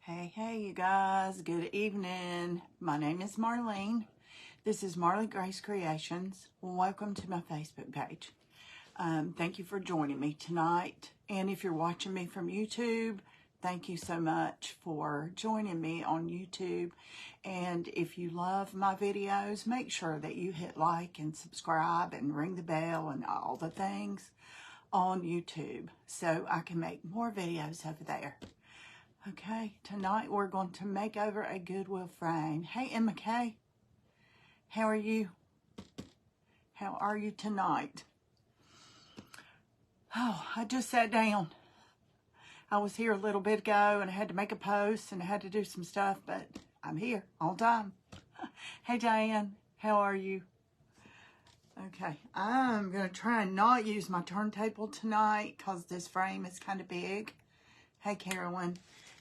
Hey, you guys. Good evening. My name is Marlene. This is Marley Grace Creations. Welcome to my Facebook page. Thank you for joining me tonight. And if you're watching me from YouTube, thank you so much for joining me on YouTube. And if you love my videos, make sure that you hit like and subscribe and ring the bell and all the things on YouTube so I can make more videos over there. Okay, tonight we're going to make over a Goodwill frame. Hey, Emma Kay, how are you? How are you tonight? Oh, I just sat down. I was here a little bit ago and I had to make a post and I had to do some stuff, but I'm here all time. Hey, Diane, how are you? Okay, I'm going to try and not use my turntable tonight because this frame is kind of big. Hey, Carolyn.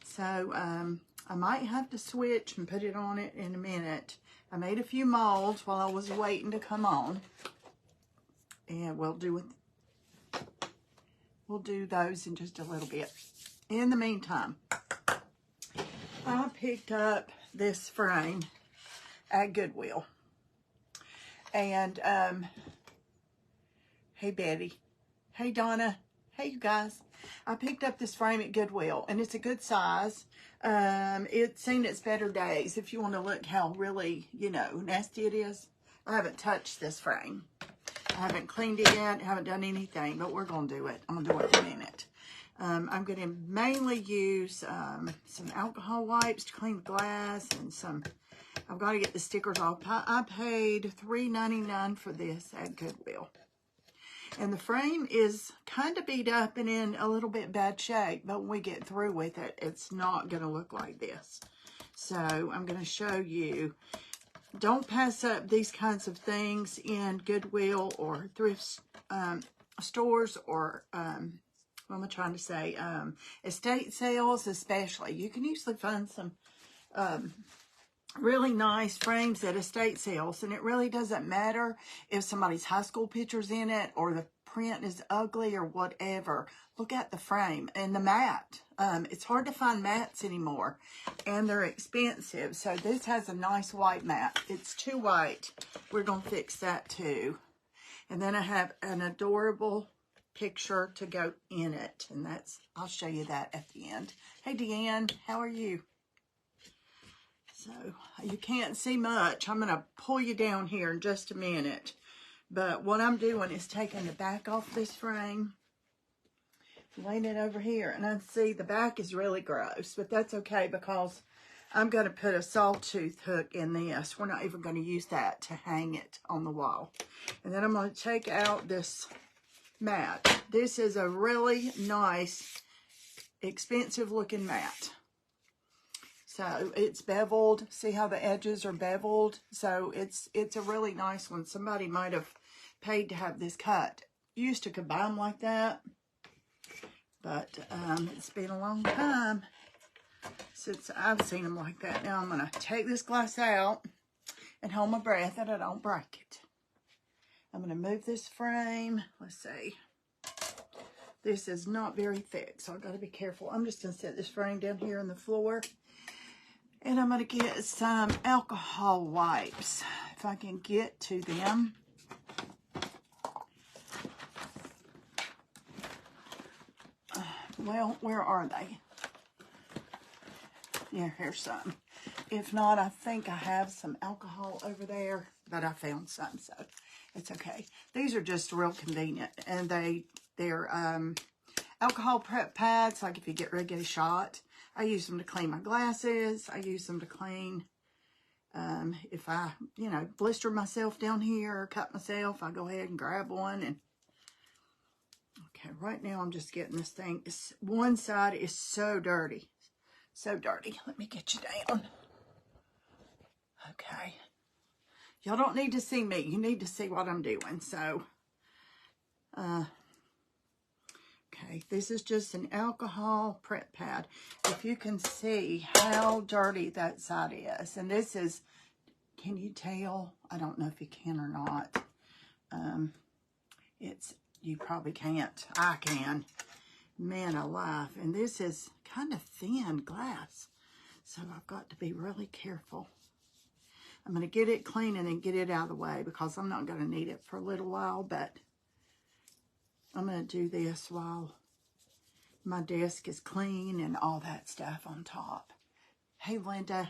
So, I might have to switch and put it on it in a minute. I made a few molds while I was waiting to come on. And we'll do those in just a little bit. In the meantime, I picked up this frame at Goodwill. And, hey, Betty. Hey, Donna. Hey, you guys. I picked up this frame at Goodwill, and it's a good size. It's seen its better days. If you want to look how really, nasty it is. I haven't touched this frame. I haven't cleaned it yet. I haven't done anything, but we're going to do it. I'm going to do it in a minute. I'm going to mainly use some alcohol wipes to clean the glass and some... I've got to get the stickers off. I paid $3.99 for this at Goodwill. And the frame is kind of beat up and in a little bit bad shape, but when we get through with it, it's not going to look like this. So I'm going to show you. Don't pass up these kinds of things in Goodwill or thrift stores or, what am I trying to say, estate sales especially. You can usually find some really nice frames at estate sales, and it really doesn't matter if somebody's high school picture's in it or the print is ugly or whatever. Look at the frame and the mat. It's hard to find mats anymore, and they're expensive. So this has a nice white mat. It's too white. We're going to fix that too. And then I have an adorable picture to go in it, and I'll show you that at the end. Hey, Deanne, how are you? So, you can't see much. I'm going to pull you down here in just a minute. But what I'm doing is taking the back off this frame, laying it over here. And I see the back is really gross, but that's okay because I'm going to put a sawtooth hook in this. We're not even going to use that to hang it on the wall. And then I'm going to take out this mat. This is a really nice, expensive looking mat. So it's beveled. See how the edges are beveled? So it's a really nice one. Somebody might have paid to have this cut. Used to could buy them like that, but it's been a long time since I've seen them like that. Now I'm going to take this glass out and hold my breath that I don't break it. I'm going to move this frame. Let's see. This is not very thick, so I've got to be careful. I'm just going to set this frame down here on the floor. And I'm going to get some alcohol wipes, if I can get to them. Well, where are they? Yeah, here's some. If not, I think I have some alcohol over there, but I found some, so it's okay. These are just real convenient, and they're alcohol prep pads, like if you get ready to get a shot. I use them to clean my glasses. I use them to clean, if I, blister myself down here or cut myself, I go ahead and grab one. And okay, right now I'm just getting this thing. One side is so dirty. So dirty. Let me get you down. Okay. Y'all don't need to see me. You need to see what I'm doing. So, okay, this is just an alcohol prep pad. If you can see how dirty that side is. And this is, can you tell? I don't know if you can or not. You probably can't. I can. Man alive. And this is kind of thin glass. So I've got to be really careful. I'm going to get it clean and then get it out of the way because I'm not going to need it for a little while, but I'm going to do this while my desk is clean and all that stuff on top. Hey, Linda.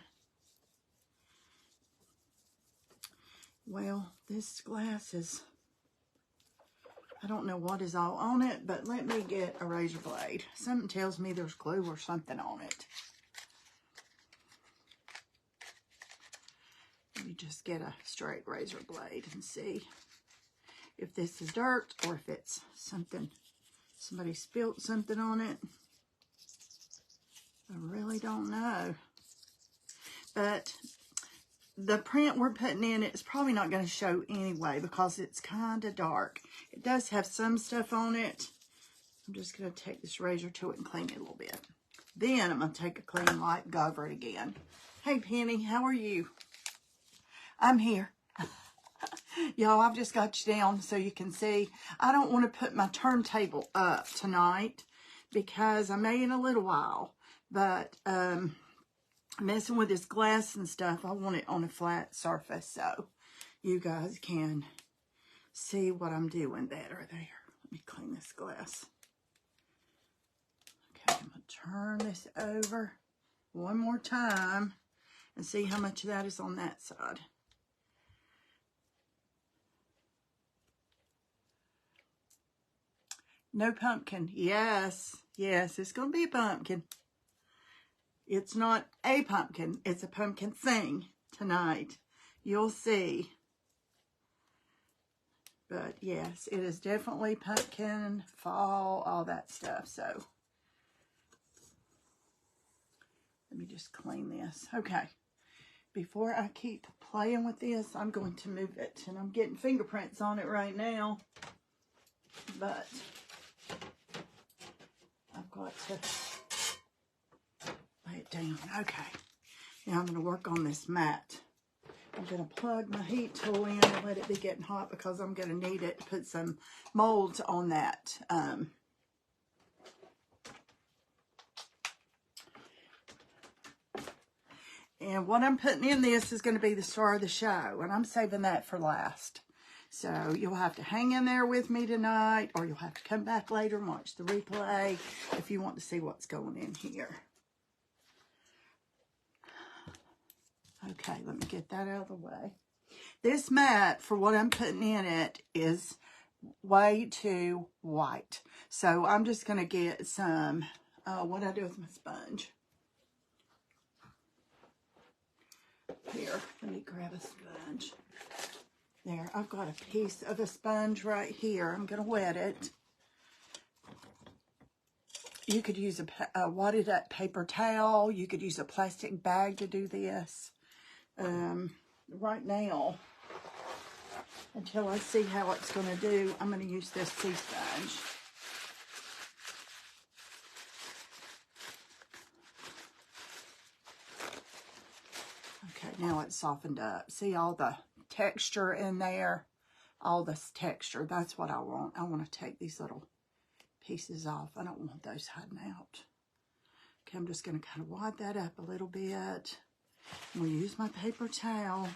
Well, this glass is, I don't know what is all on it, but let me get a razor blade. Something tells me there's glue or something on it. Let me just get a straight razor blade and see if this is dirt or if it's something, somebody spilled something on it. I really don't know. But the print we're putting in, it's probably not going to show anyway because it's kind of dark. It does have some stuff on it. I'm just going to take this razor to it and clean it a little bit. Then I'm going to take a clean light, go over it again. Hey, Penny, how are you? I'm here. Y'all, I've just got you down so you can see. I don't want to put my turntable up tonight because I may in a little while. But messing with this glass and stuff, I want it on a flat surface so you guys can see what I'm doing better there. Let me clean this glass. Okay, I'm going to turn this over one more time and see how much of that is on that side. No pumpkin. Yes, yes, it's going to be a pumpkin. It's not a pumpkin. It's a pumpkin thing tonight. You'll see. But yes, it is definitely pumpkin, fall, all that stuff. So let me just clean this. Okay. Before I keep playing with this, I'm going to move it. And I'm getting fingerprints on it right now. But I've got to lay it down. Okay. Now I'm going to work on this mat. I'm going to plug my heat tool in and let it be getting hot because I'm going to need it to put some molds on that. And what I'm putting in this is going to be the star of the show. And I'm saving that for last. So you'll have to hang in there with me tonight. Or you'll have to come back later and watch the replay if you want to see what's going in here. Okay, let me get that out of the way. This mat, for what I'm putting in it, is way too white. So I'm just going to get some, what I do with my sponge. Here, let me grab a sponge. There, I've got a piece of a sponge right here. I'm going to wet it. You could use a wadded up paper towel. You could use a plastic bag to do this. Right now, until I see how it's going to do, I'm going to use this sea sponge. Okay, now it's softened up. See all the texture in there? All this texture. That's what I want. I want to take these little pieces off. I don't want those hiding out. Okay, I'm just going to kind of wad that up a little bit. I'm going to use my paper towel.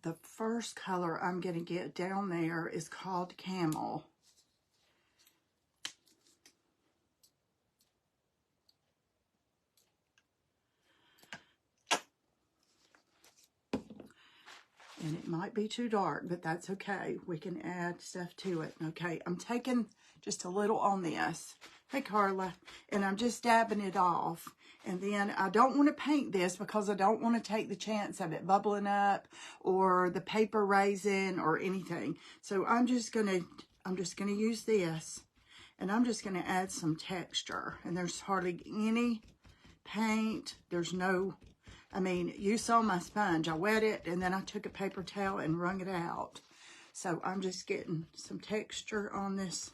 The first color I'm going to get down there is called Camel. And it might be too dark, but that's okay. We can add stuff to it. Okay, I'm taking just a little on this. Hey, Carla. And I'm just dabbing it off. And then I don't want to paint this because I don't want to take the chance of it bubbling up or the paper raising or anything. So I'm just going to use this, and I'm just going to add some texture. And there's hardly any paint. There's no, I mean, you saw my sponge. I wet it, and then I took a paper towel and wrung it out. So I'm just getting some texture on this.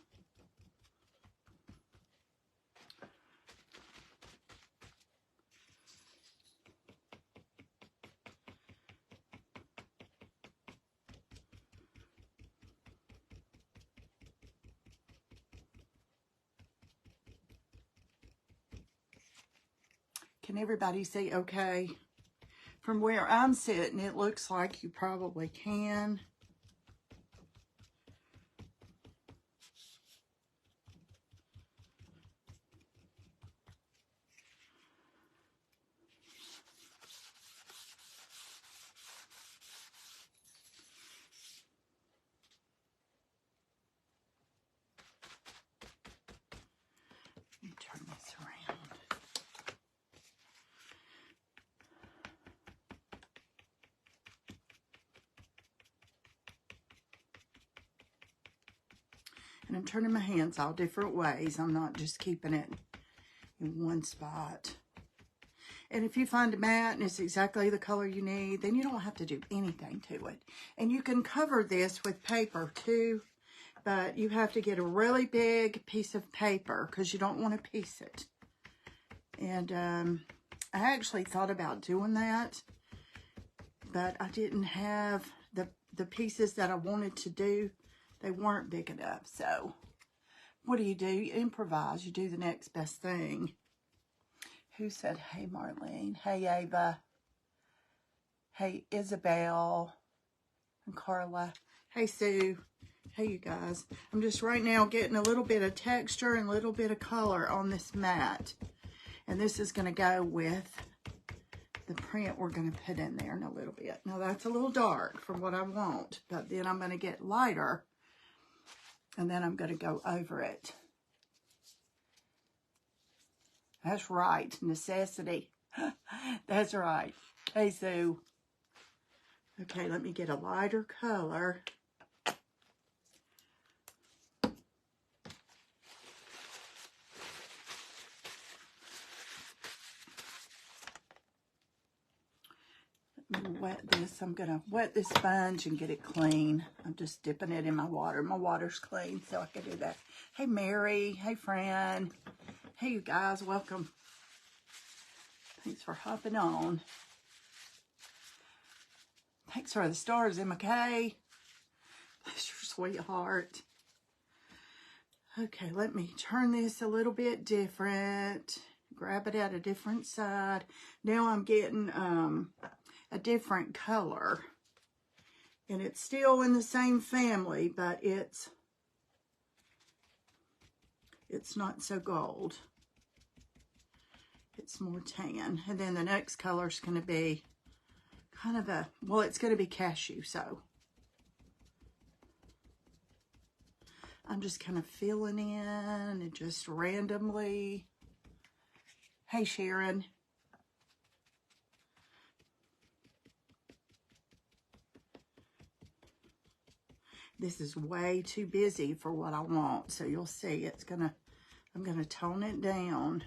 Can everybody see okay? From where I'm sitting, it looks like you probably can. Let me turn this around. And I'm turning my hands all different ways. I'm not just keeping it in one spot. And if you find a matte and it's exactly the color you need, then you don't have to do anything to it. And you can cover this with paper too, but you have to get a really big piece of paper because you don't want to piece it. And I actually thought about doing that, but I didn't have the pieces that I wanted to do. They weren't big enough. So what do? You improvise. You do the next best thing. Who said, hey, Marlene? Hey, Ava. Hey, Isabel. And Carla. Hey, Sue. Hey, you guys. I'm just right now getting a little bit of texture and a little bit of color on this mat. And this is going to go with the print we're going to put in there in a little bit. Now, that's a little dark from what I want. But then I'm going to get lighter. And then I'm going to go over it. That's right. Necessity. That's right. Hey, Sue. Okay, let me get a lighter color. Let me wet this. I'm going to wet this sponge and get it clean. I'm just dipping it in my water. My water's clean, so I can do that. Hey, Mary. Hey, Fran. Hey, you guys. Welcome. Thanks for hopping on. Thanks for the stars, McKay. Bless your sweetheart. Okay, let me turn this a little bit different. Grab it at a different side. Now I'm getting a different color. And it's still in the same family, but it's not so gold. It's more tan. And then the next color is going to be kind of a, well, it's going to be cashew, so I'm just kind of filling in and just randomly. Hey, Sharon. This is way too busy for what I want, so you'll see I'm gonna tone it down.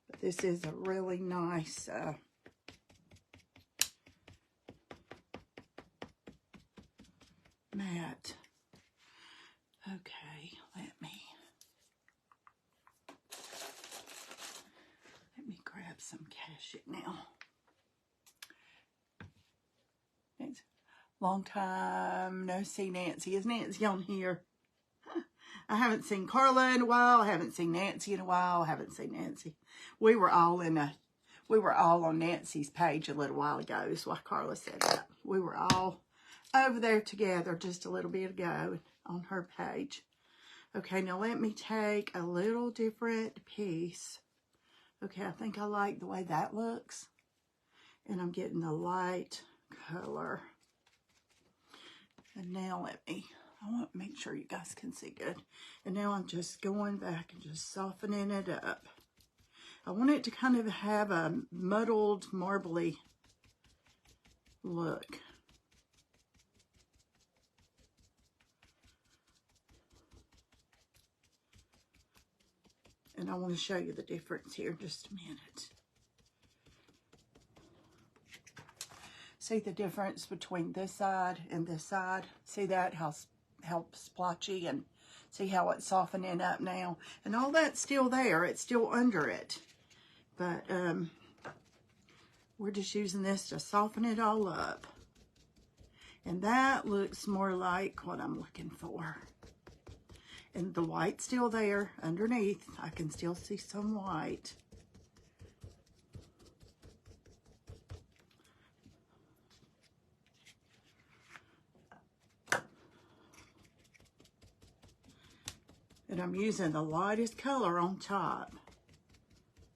But this is a really nice mat. Okay, let me grab some cashew now. It's long time no see Nancy. Is Nancy on here? I haven't seen Carla in a while. I haven't seen Nancy in a while. I haven't seen Nancy. We were all on Nancy's page a little while ago. That's why Carla said that. We were all over there together just a little bit ago on her page. Okay, now let me take a little different piece. Okay, I think I like the way that looks. And I'm getting the light color. And now I want to make sure you guys can see good. And now I'm just going back and just softening it up. I want it to kind of have a muddled, marbly look. And I want to show you the difference here in just a minute. See the difference between this side and this side? See that? How splotchy, and see how it's softening up now? And all that's still there. It's still under it. But we're just using this to soften it all up. And that looks more like what I'm looking for. And the white's still there underneath. I can still see some white. And I'm using the lightest color on top.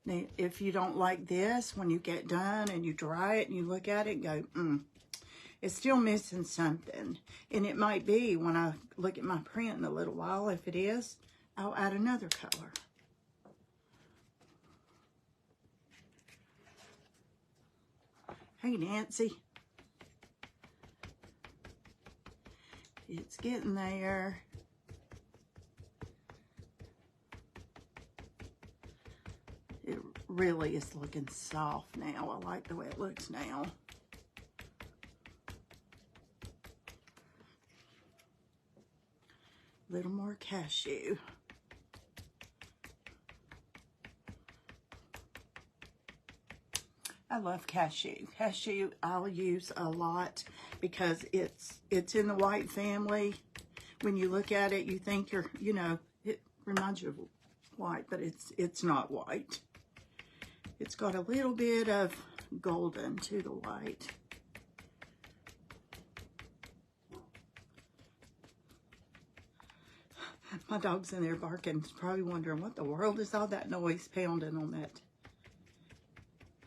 Now, if you don't like this, when you get done and you dry it and you look at it and go, it's still missing something. And it might be when I look at my print in a little while. If it is, I'll add another color. Hey, Nancy. It's getting there. It really is looking soft now. I like the way it looks now. A little more cashew. I love cashew. Cashew I'll use a lot because it's in the white family. When you look at it, you think it reminds you of white, but it's not white. It's got a little bit of golden to the white. My dog's in there barking. He's probably wondering what the world is all that noise pounding on that.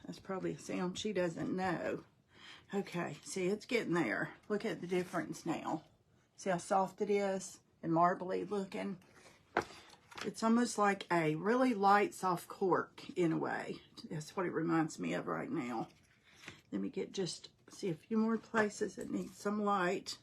That's probably a sound she doesn't know. Okay, see, it's getting there. Look at the difference now. See how soft it is and marbly looking? It's almost like a really light, soft cork in a way. That's what it reminds me of right now. Let me see a few more places that need some light.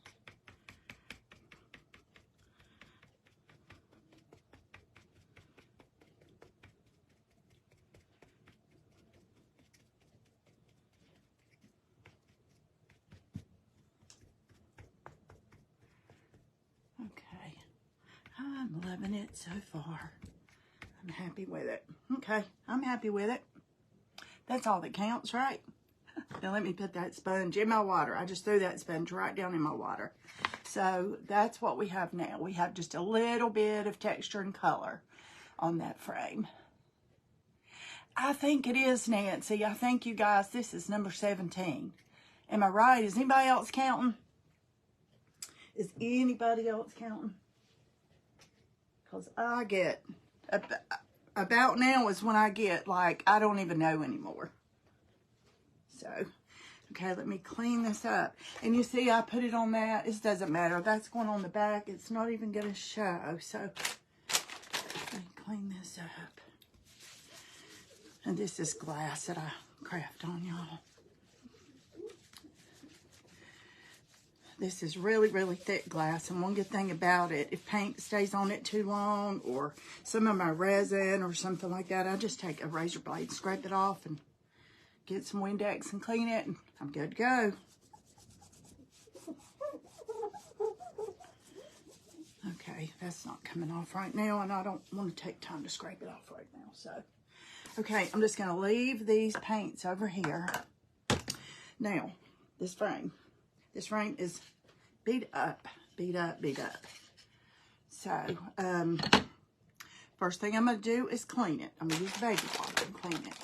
Okay, I'm loving it so far. I'm happy with it. Okay, I'm happy with it. That's all that counts, right? Now let me put that sponge in my water. I just threw that sponge right down in my water. So that's what we have now. We have just a little bit of texture and color on that frame. I think it is, Nancy. I think, you guys, this is number 17. Am I right? Is anybody else counting? Is anybody else counting? Because I get, about now is when I get, like, I don't even know anymore. So, okay, let me clean this up. And you see, I put it on that. It doesn't matter. That's going on the back. It's not even going to show. So, let me clean this up. And this is glass that I craft on, y'all. This is really, really thick glass, and one good thing about it, if paint stays on it too long, or some of my resin or something like that, I just take a razor blade, scrape it off, and get some Windex and clean it, and I'm good to go. Okay, that's not coming off right now, and I don't want to take time to scrape it off right now, so. Okay, I'm just going to leave these paints over here. Now, this frame is beat up. So, first thing I'm going to do is clean it. I'm going to use baby water and clean it.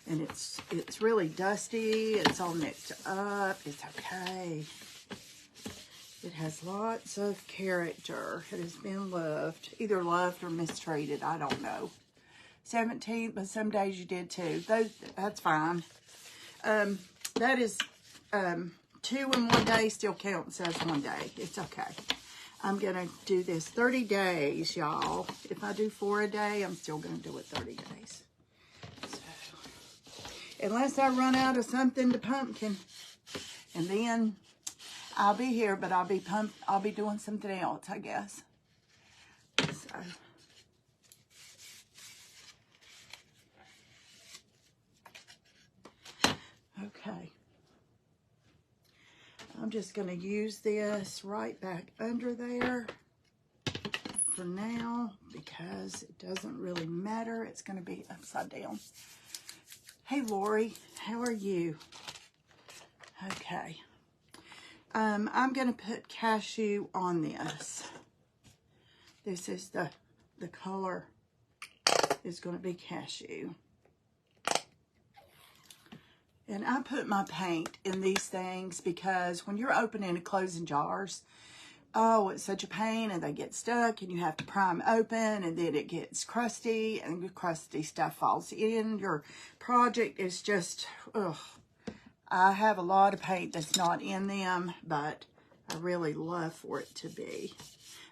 And it's really dusty. It's all mixed up. It's okay. It has lots of character. It has been loved. Either loved or mistreated. I don't know. 17, but some days you did too. That's fine. That is 2 in one day still counts as one day. It's okay. I'm going to do this 30 days, y'all. If I do 4 a day, I'm still going to do it 30 days. So, unless I run out of something to pumpkin. And then I'll be here, but I'll be doing something else, I guess. So. Okay. I'm just going to use this right back under there for now, because because it doesn't really matter. It's going to be upside down. Hey, Lori, how are you? Okay. I'm going to put cashew on this. This is the color is going to be cashew. And I put my paint in these things because when you're opening and closing jars, oh, it's such a pain, and they get stuck, and you have to pry them open, and then it gets crusty, and the crusty stuff falls in. Your project is just, ugh. I have a lot of paint that's not in them, but I really love for it to be.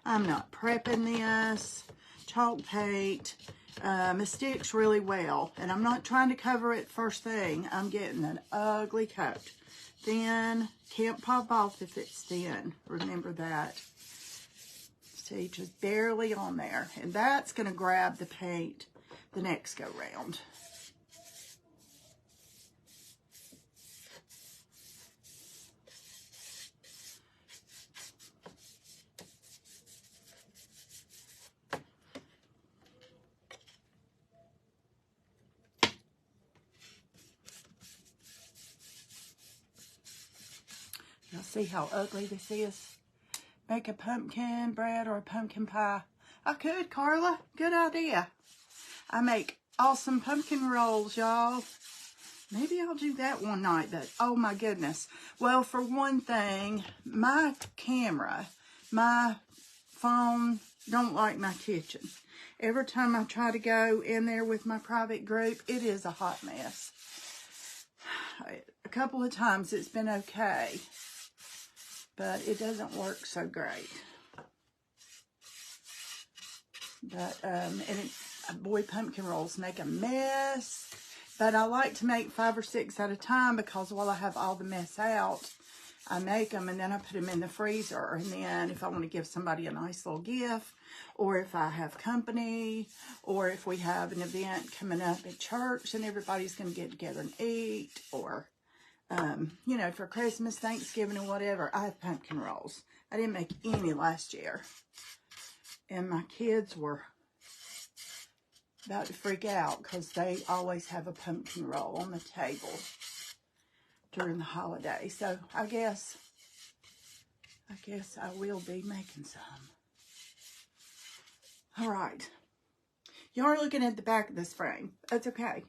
I'm not prepping this. Chalk paint. It sticks really well, and I'm not trying to cover it first thing. I'm getting an ugly coat. Thin, can't pop off if it's thin. Remember that. See, just barely on there. And that's going to grab the paint the next go round. Y'all see how ugly this is? Make a pumpkin bread or a pumpkin pie. I could, Carla. Good idea. I make awesome pumpkin rolls, y'all. Maybe I'll do that one night, but oh my goodness. Well, for one thing, my camera, my phone don't like my kitchen. Every time I try to go in there with my private group, it is a hot mess. A couple of times it's been okay, but it doesn't work so great. But, boy, pumpkin rolls make a mess. But I like to make 5 or 6 at a time because while I have all the mess out, I make them and then I put them in the freezer. And then if I want to give somebody a nice little gift, or if I have company, or if we have an event coming up at church and everybody's going to get together and eat, or, you know, for Christmas, Thanksgiving, and whatever, I have pumpkin rolls. I didn't make any last year. And my kids were about to freak out because they always have a pumpkin roll on the table during the holiday. So I guess I will be making some. All right. You are looking at the back of this frame. That's okay.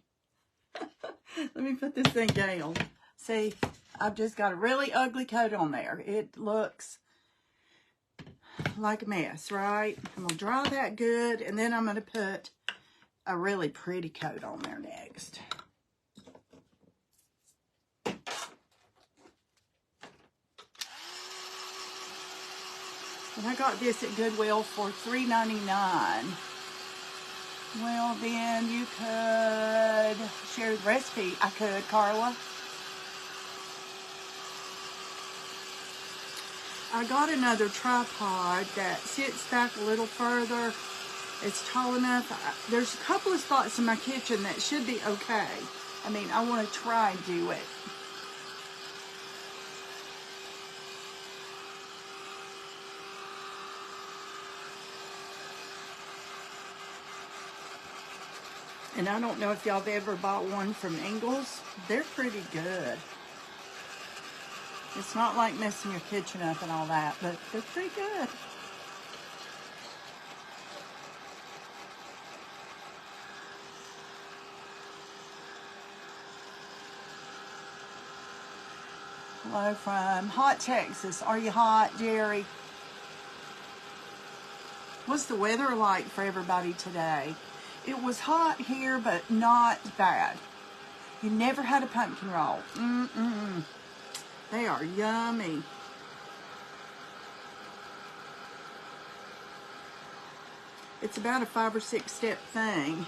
Let me put this thing down. See, I've just got a really ugly coat on there. It looks like a mess, right? I'm going to dry that good, and then I'm going to put a really pretty coat on there next. And I got this at Goodwill for $3.99. Well, then you could share the recipe. I could, Carla. I got another tripod that sits back a little further. It's tall enough. There's a couple of spots in my kitchen that should be okay. I mean, I want to try and do it. And I don't know if y'all have ever bought one from Ingles. They're pretty good. It's not like messing your kitchen up and all that, but they're pretty good. Hello from Hot Texas. Are you hot, Jerry? What's the weather like for everybody today? It was hot here, but not bad. You never had a pumpkin roll. They are yummy. It's about a 5 or 6 step thing.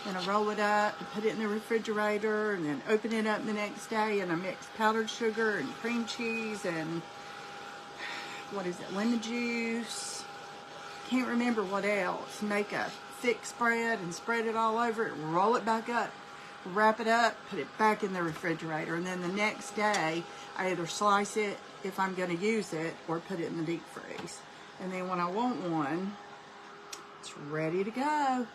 And I roll it up and put it in the refrigerator and then open it up the next day, and I mix powdered sugar and cream cheese and what is it, lemon juice. Can't remember what else. Make a thick spread and spread it all over it, roll it back up, wrap it up, put it back in the refrigerator, and then the next day I either slice it if I'm going to use it or put it in the deep freeze. And then when I want one, It's ready to go.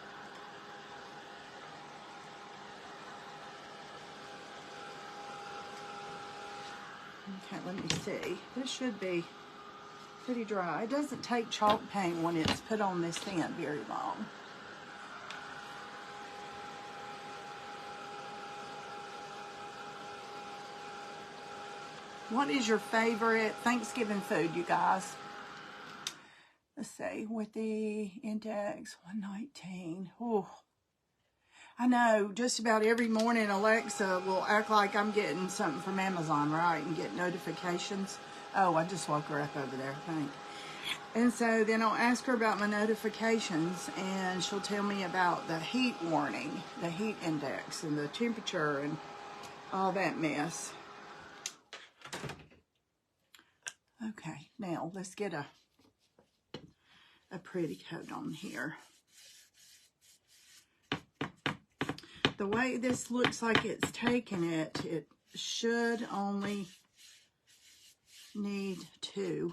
Okay, let me see. This should be pretty dry. It doesn't take chalk paint when it's put on this thin very long. What is your favorite Thanksgiving food, you guys? Let's see, with the index 119. Oh, I know just about every morning Alexa will act like I'm getting something from Amazon, right? And get notifications. Oh, I just woke her up over there, I think. And so then I'll ask her about my notifications, and she'll tell me about the heat warning, the heat index, and the temperature, and all that mess. Okay, now let's get a pretty coat on here. The way this looks like it's taken it, it should only need 2.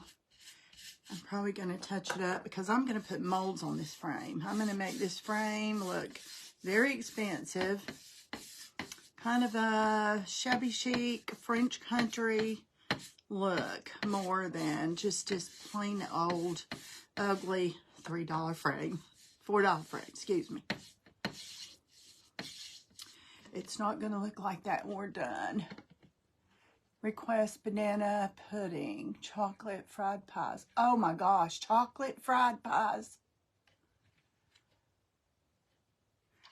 I'm probably going to touch it up because I'm going to put molds on this frame. I'm going to make this frame look very expensive. Kind of a shabby chic French country look more than just this plain old ugly $3 frame. $4 frame, excuse me. It's not going to look like that when we're done. Request banana pudding, chocolate fried pies. Oh my gosh, chocolate fried pies.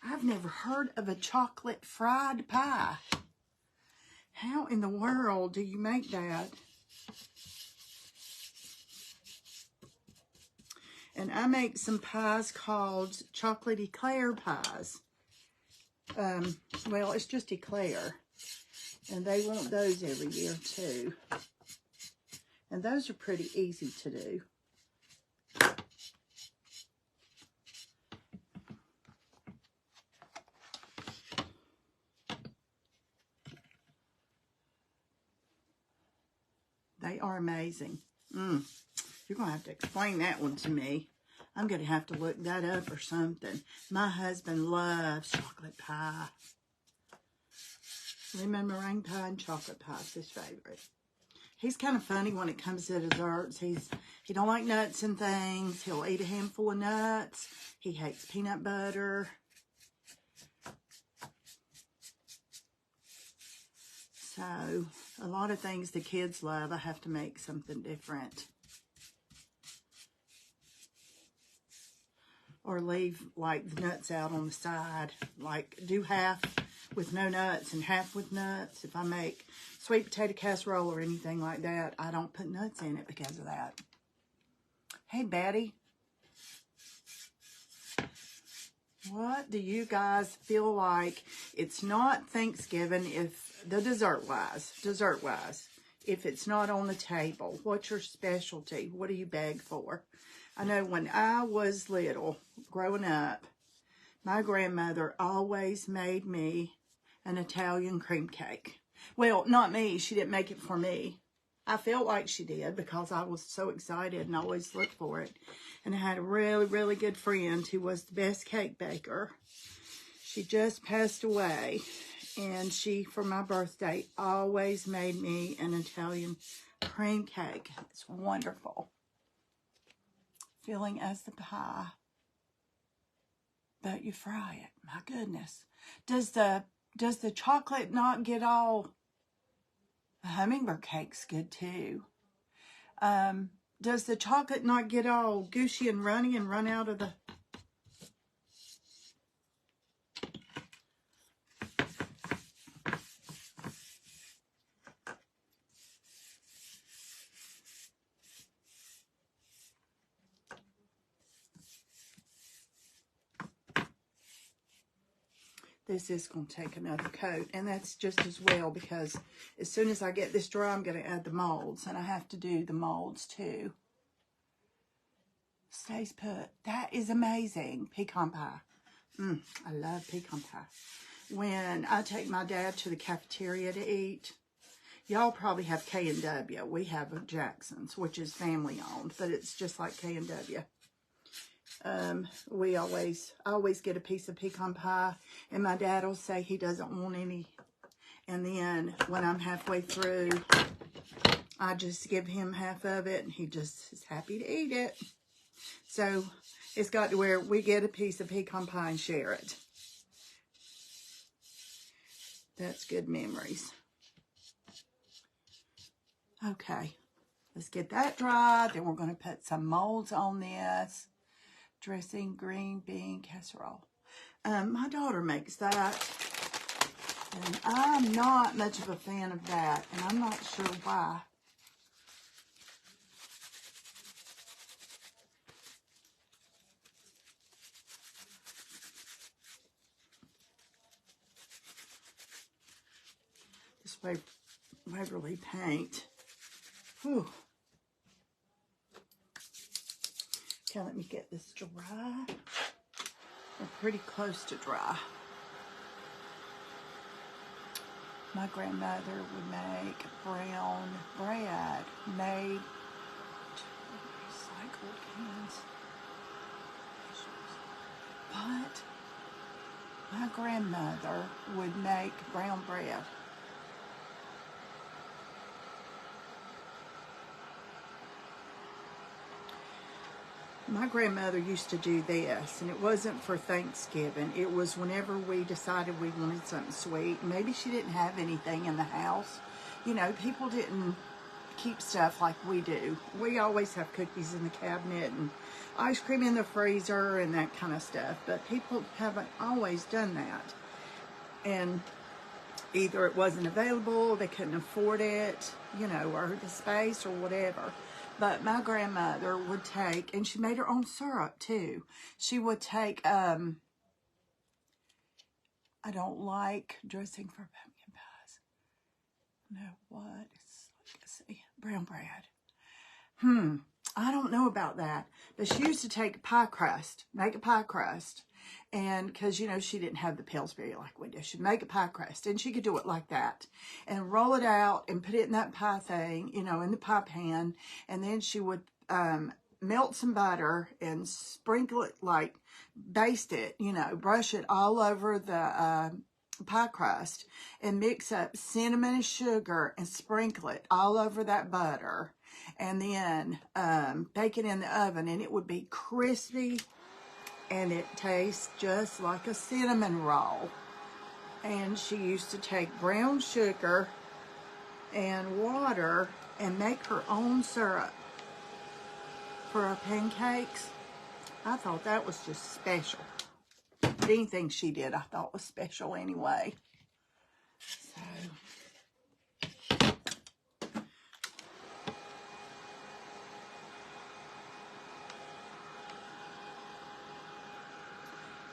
I've never heard of a chocolate fried pie. How in the world do you make that? And I make some pies called chocolate eclair pies. Well, it's just eclair. And they want those every year too. And those are pretty easy to do. They are amazing. You're going to have to explain that one to me. I'm going to have to look that up or something. My husband loves chocolate pie. Lemon meringue pie and chocolate pie is his favorite. He's kind of funny when it comes to desserts. He don't like nuts and things. He'll eat a handful of nuts. He hates peanut butter. So, a lot of things the kids love, I have to make something different. Or leave, like, the nuts out on the side. Like, do half with no nuts and half with nuts. If I make sweet potato casserole or anything like that, I don't put nuts in it because of that. Hey, Betty. What do you guys feel like? It's not Thanksgiving if the dessert-wise, if it's not on the table. What's your specialty? What do you beg for? I know when I was little, growing up, my grandmother always made me an Italian cream cake. Well, not me. She didn't make it for me. I felt like she did because I was so excited and always looked for it. And I had a really, really good friend who was the best cake baker. She just passed away. And she, for my birthday, always made me an Italian cream cake. It's wonderful. Filling as the pie. But you fry it. My goodness. Does the chocolate not get all... The hummingbird cake's good too. Does the chocolate not get all gushy and runny and run out of the... This is going to take another coat, and that's just as well because as soon as I get this dry, I'm going to add the molds, and I have to do the molds too. Stays put. That is amazing. Pecan pie. I love pecan pie. When I take my dad to the cafeteria to eat, y'all probably have K&W. We have Jackson's, which is family owned, but it's just like K&W. I always get a piece of pecan pie, and my dad will say he doesn't want any. And then when I'm halfway through, I just give him half of it, and he just is happy to eat it. So it's got to where we get a piece of pecan pie and share it. That's good memories. Okay, let's get that dry. Then we're going to put some molds on this. Dressing, green bean casserole. My daughter makes that. And I'm not much of a fan of that. And I'm not sure why. This Waverly paint. Whew. Okay, let me get this dry. We're pretty close to dry. My grandmother would make brown bread made recycled cans. But my grandmother would make brown bread. My grandmother used to do this, and it wasn't for Thanksgiving. It was whenever we decided we wanted something sweet. Maybe she didn't have anything in the house. You know, people didn't keep stuff like we do. We always have cookies in the cabinet and ice cream in the freezer and that kind of stuff. But people haven't always done that. And either it wasn't available, they couldn't afford it, you know, or the space or whatever. But my grandmother would take, and she made her own syrup too. She would take, I don't like dressing for pumpkin pies. No, what? Let's see, brown bread. I don't know about that. But she used to take pie crust, make a pie crust. And because, you know, she didn't have the Pillsbury like we do. She'd make a pie crust, and she could do it like that. And roll it out and put it in that pie thing, you know, in the pie pan. And then she would melt some butter and sprinkle it, like, baste it, you know, brush it all over the pie crust. And mix up cinnamon and sugar and sprinkle it all over that butter. And then bake it in the oven, and it would be crispy. And it tastes just like a cinnamon roll. And she used to take brown sugar and water and make her own syrup for her pancakes. I thought that was just special. But anything she did, I thought was special anyway. So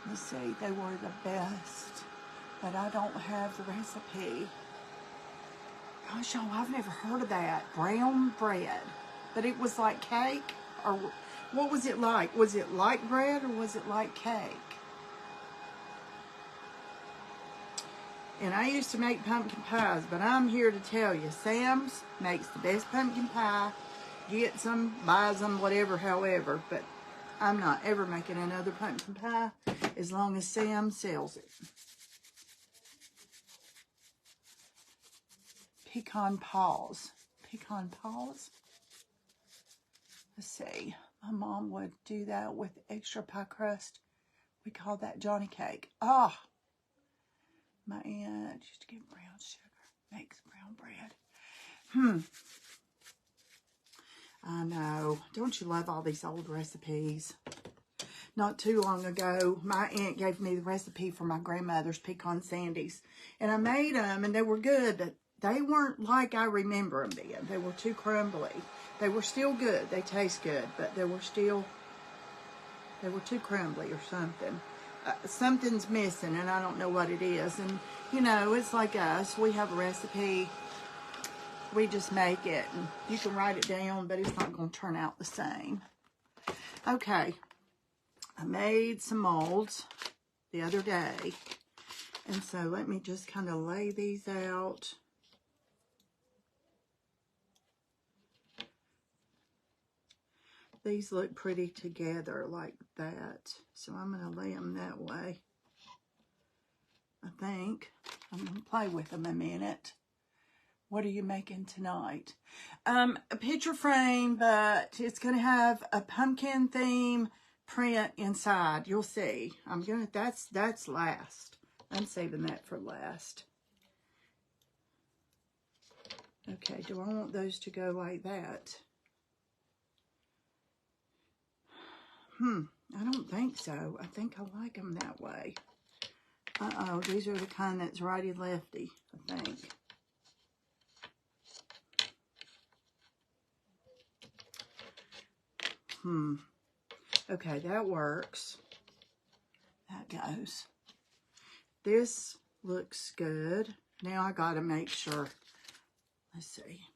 let's see, they were the best, but I don't have the recipe. Gosh, y'all, I've never heard of that. Brown bread. But it was like cake? Or what was it like? Was it like bread or was it like cake? And I used to make pumpkin pies, but I'm here to tell you, Sam's makes the best pumpkin pie. Get some, buys them, whatever, however, but I'm not ever making another pumpkin pie as long as Sam sells it. Pecan paws. Pecan paws? Let's see. My mom would do that with extra pie crust. We call that Johnny cake. Oh, my aunt used to get brown sugar. Makes brown bread. I know. Don't you love all these old recipes? Not too long ago, my aunt gave me the recipe for my grandmother's pecan sandies. And I made them, and they were good, but they weren't like I remember them being. They were too crumbly. They were still good. They taste good, but they were too crumbly or something. Something's missing, and I don't know what it is. And, you know, it's like us. We have a recipe. We just make it, and you can write it down, but it's not going to turn out the same. Okay, I made some molds the other day, and so let me just kind of lay these out. these look pretty together like that. So I'm going to lay them that way. I think. I'm going to play with them a minute. What are you making tonight? A picture frame, but it's going to have a pumpkin theme print inside. You'll see. That's last. I'm saving that for last. Okay, do I want those to go like that? I don't think so. I think I like them that way. Uh-oh, these are the kind that's righty-lefty, I think. Okay, that works. That goes. This looks good. Now I gotta make sure. Let's see.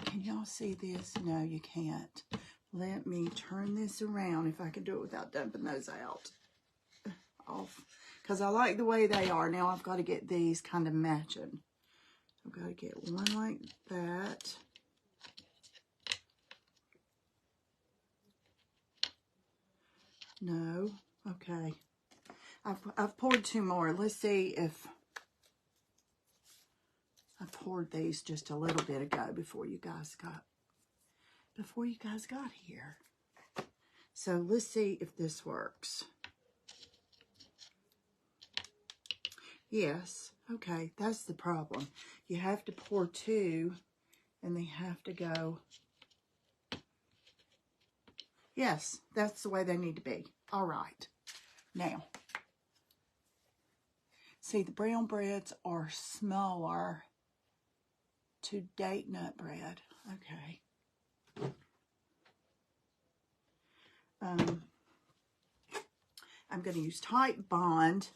Can y'all see this? No, you can't. Let me turn this around if I can do it without dumping those out. Off. Because I like the way they are. Now I've got to get these kind of matching. I've got to get one like that. No. Okay. I've poured two more. Let's see if I poured these just a little bit ago before you guys got here. So let's see if this works. Yes. Okay, that's the problem. You have to pour two and they have to go. Yes, that's the way they need to be. All right. Now, see, the brown breads are smaller to date nut bread. Okay. I'm going to use Type Bond,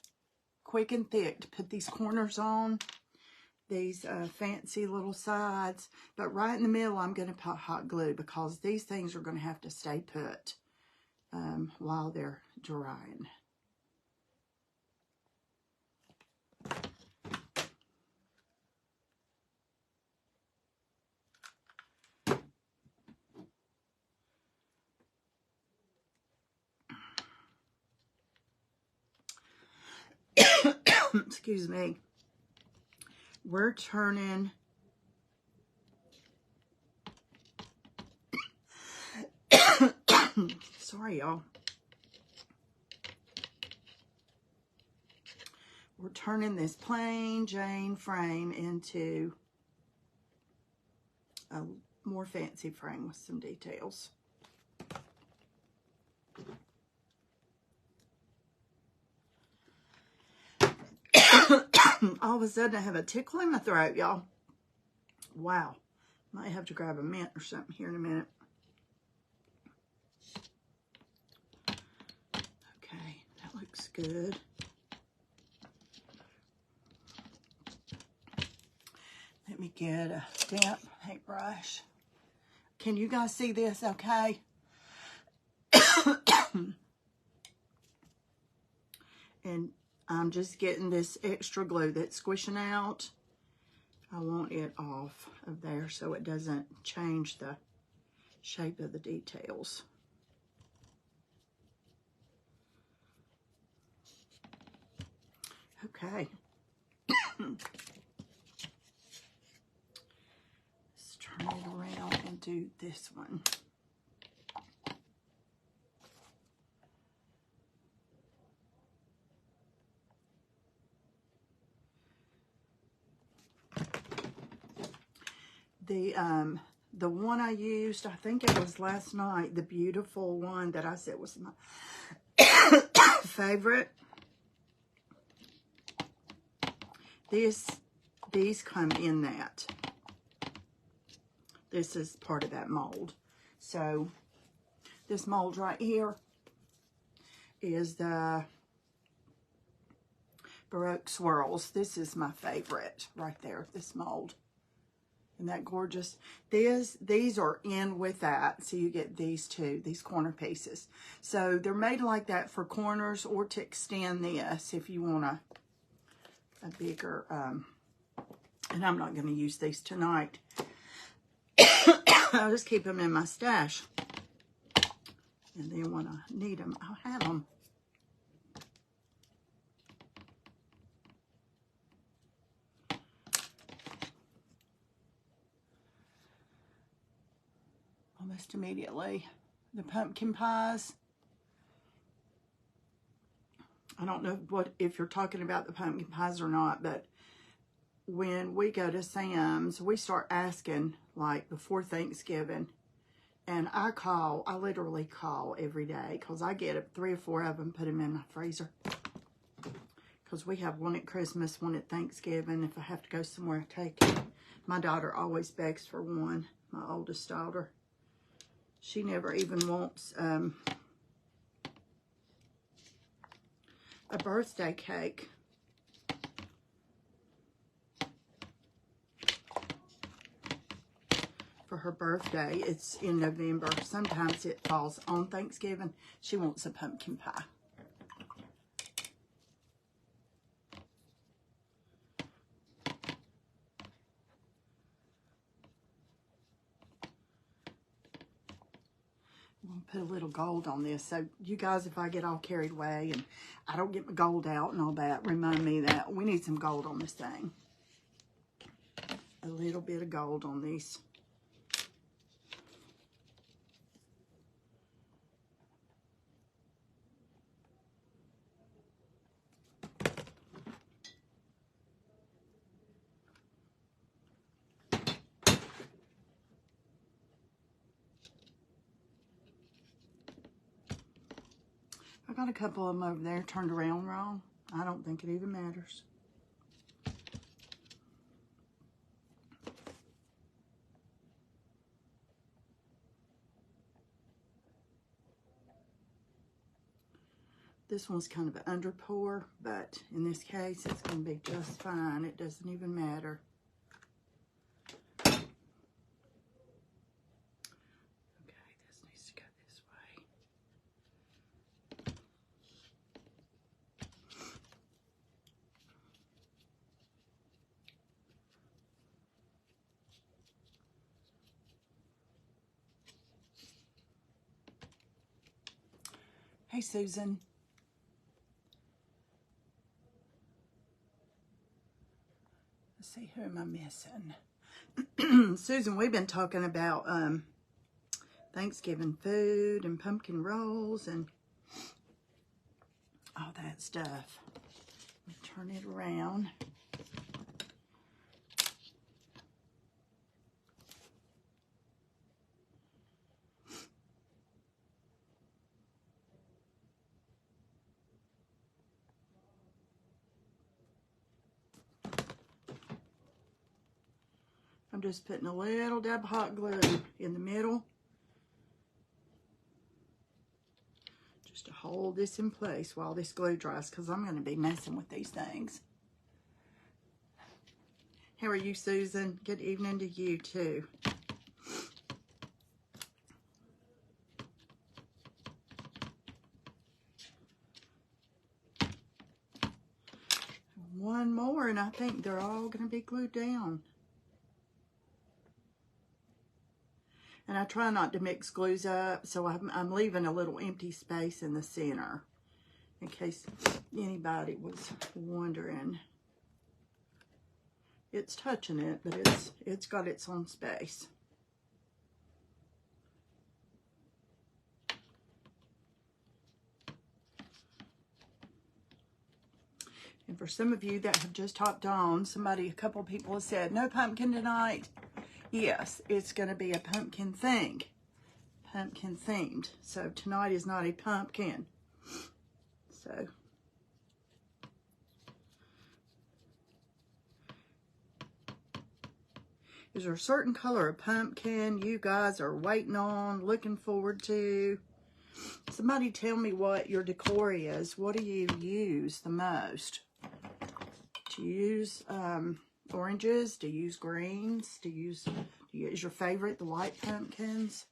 quick and thick, to put these corners on, these fancy little sides. But right in the middle, I'm going to put hot glue because these things are going to have to stay put while they're drying. Excuse me. We're turning sorry, y'all. We're turning this plain Jane frame into a more fancy frame with some details. All of a sudden I have a tickle in my throat, y'all. Wow. Might have to grab a mint or something here in a minute. Okay, that looks good. Let me get a damp paintbrush. Can you guys see this okay? And I'm just getting this extra glue that's squishing out. I want it off of there so it doesn't change the shape of the details. Okay. Let's turn it around and do this one. The one I used, I think it was last night, the beautiful one that I said was my favorite. These come in that. This is part of that mold. So this mold right here is the Baroque Swirls. This is my favorite right there, this mold. Isn't that gorgeous? These are in with that. So you get these two, these corner pieces. So they're made like that for corners or to extend this if you want a bigger, and I'm not going to use these tonight. I'll just keep them in my stash. And then when I need them, I'll have them. Almost immediately. The pumpkin pies. I don't know if you're talking about the pumpkin pies or not, but when we go to Sam's, we start asking like before Thanksgiving. And I literally call every day because I get 3 or 4 of them, put them in my freezer. Because we have one at Christmas, one at Thanksgiving. If I have to go somewhere, I take it. My daughter always begs for one, my oldest daughter. She never even wants a birthday cake. For her birthday. It's in November. Sometimes it falls on Thanksgiving. She wants a pumpkin pie. I'm going to put a little gold on this. So you guys, if I get all carried away and I don't get my gold out and all that, remind me that we need some gold on this thing. A little bit of gold on these. I got a couple of them over there turned around wrong. I don't think it even matters. This one's kind of an under pour, but in this case, it's going to be just fine. It doesn't even matter. Okay, this needs to go this way. Hey, Susan. Let's see, who am I missing? Susan, we've been talking about Thanksgiving food and pumpkin rolls and all that stuff. Let me turn it around. I'm just putting a little dab of hot glue in the middle just to hold this in place while this glue dries, because I'm going to be messing with these things. How are you, Susan? Good evening to you too. One more and I think they're all going to be glued down. And I try not to mix glues up, so I'm leaving a little empty space in the center in case anybody was wondering. It's touching it, but it's got its own space. And for some of you that have just hopped on, a couple people have said, no pumpkin tonight. Yes, it's going to be a pumpkin thing. Pumpkin themed. So tonight is not a pumpkin. So. Is there a certain color of pumpkin you guys are waiting on, looking forward to? Somebody tell me what your decor is. What do you use the most? Do you use oranges? Do you use greens? Do you use your favorite, the white pumpkins?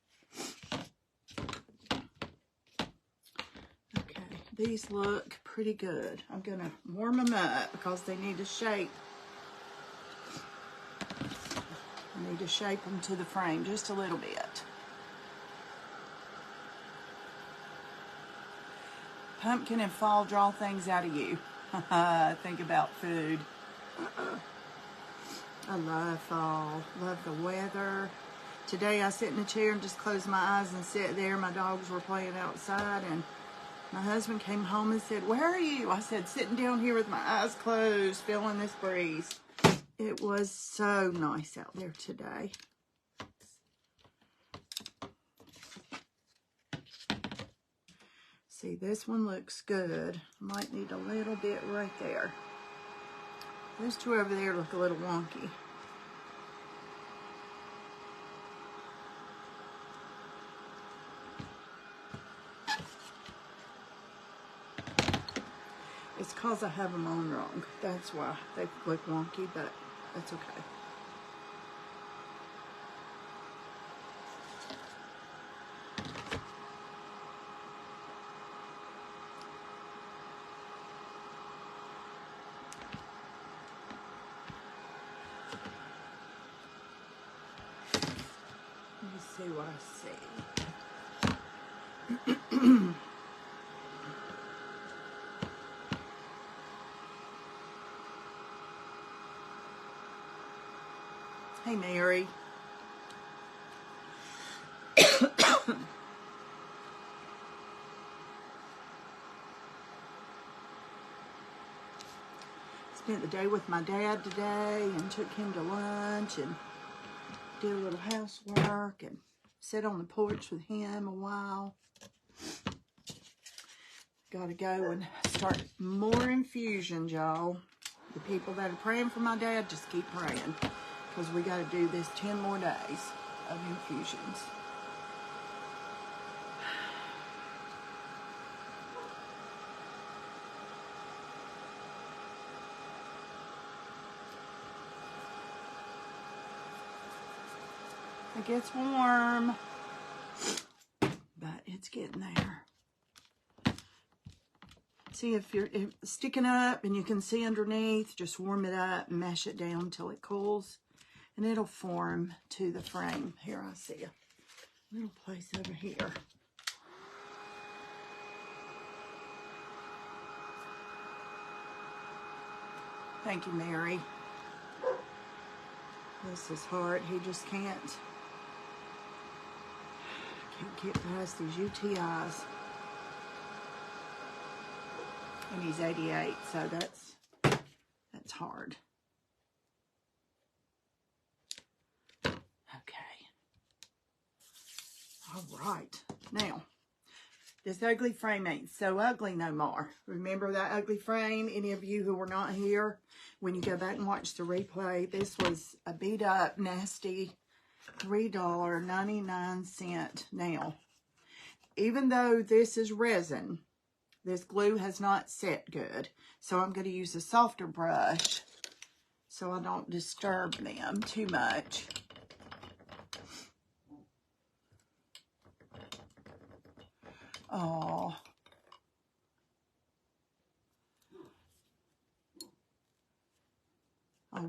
Okay, these look pretty good. I'm going to warm them up because they need to shape. I need to shape them to the frame just a little bit. Pumpkin and fall draw things out of you. Think about food. I love fall. Love the weather. Today I sit in a chair and just closed my eyes and sit there. My dogs were playing outside and my husband came home and said, "Where are you?" I said, "Sitting down here with my eyes closed, feeling this breeze." It was so nice out there today. See, this one looks good. Might need a little bit right there. Those two over there look a little wonky. It's because I have them on wrong. That's why they look wonky, but that's okay. Let me see what I see. Hey, Mary. Spent the day with my dad today and took him to lunch and did a little housework and sat on the porch with him a while. Got to go and start more infusions, y'all. The people that are praying for my dad, just keep praying. Because we got to do this 10 more days of infusions. It gets warm, but it's getting there. See, if it's sticking up and you can see underneath, just warm it up and mash it down until it cools. And it'll form to the frame. Here, I see a little place over here. Thank you, Mary. This is hard. He just can't get past these UTIs. And he's 88, so that's hard. All right, now, this ugly frame ain't so ugly no more. Remember that ugly frame? Any of you who were not here, when you go back and watch the replay, this was a beat up, nasty $3.99 nail. Even though this is resin, this glue has not set good. So I'm going to use a softer brush so I don't disturb them too much. Oh,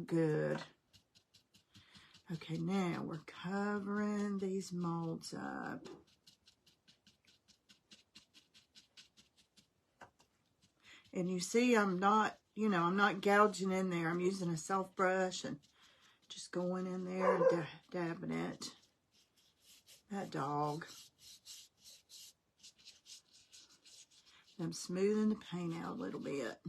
good. Okay, now we're covering these molds up. And you see, I'm not gouging in there. I'm using a soft brush and just going in there and dabbing it. That dog. I'm smoothing the paint out a little bit.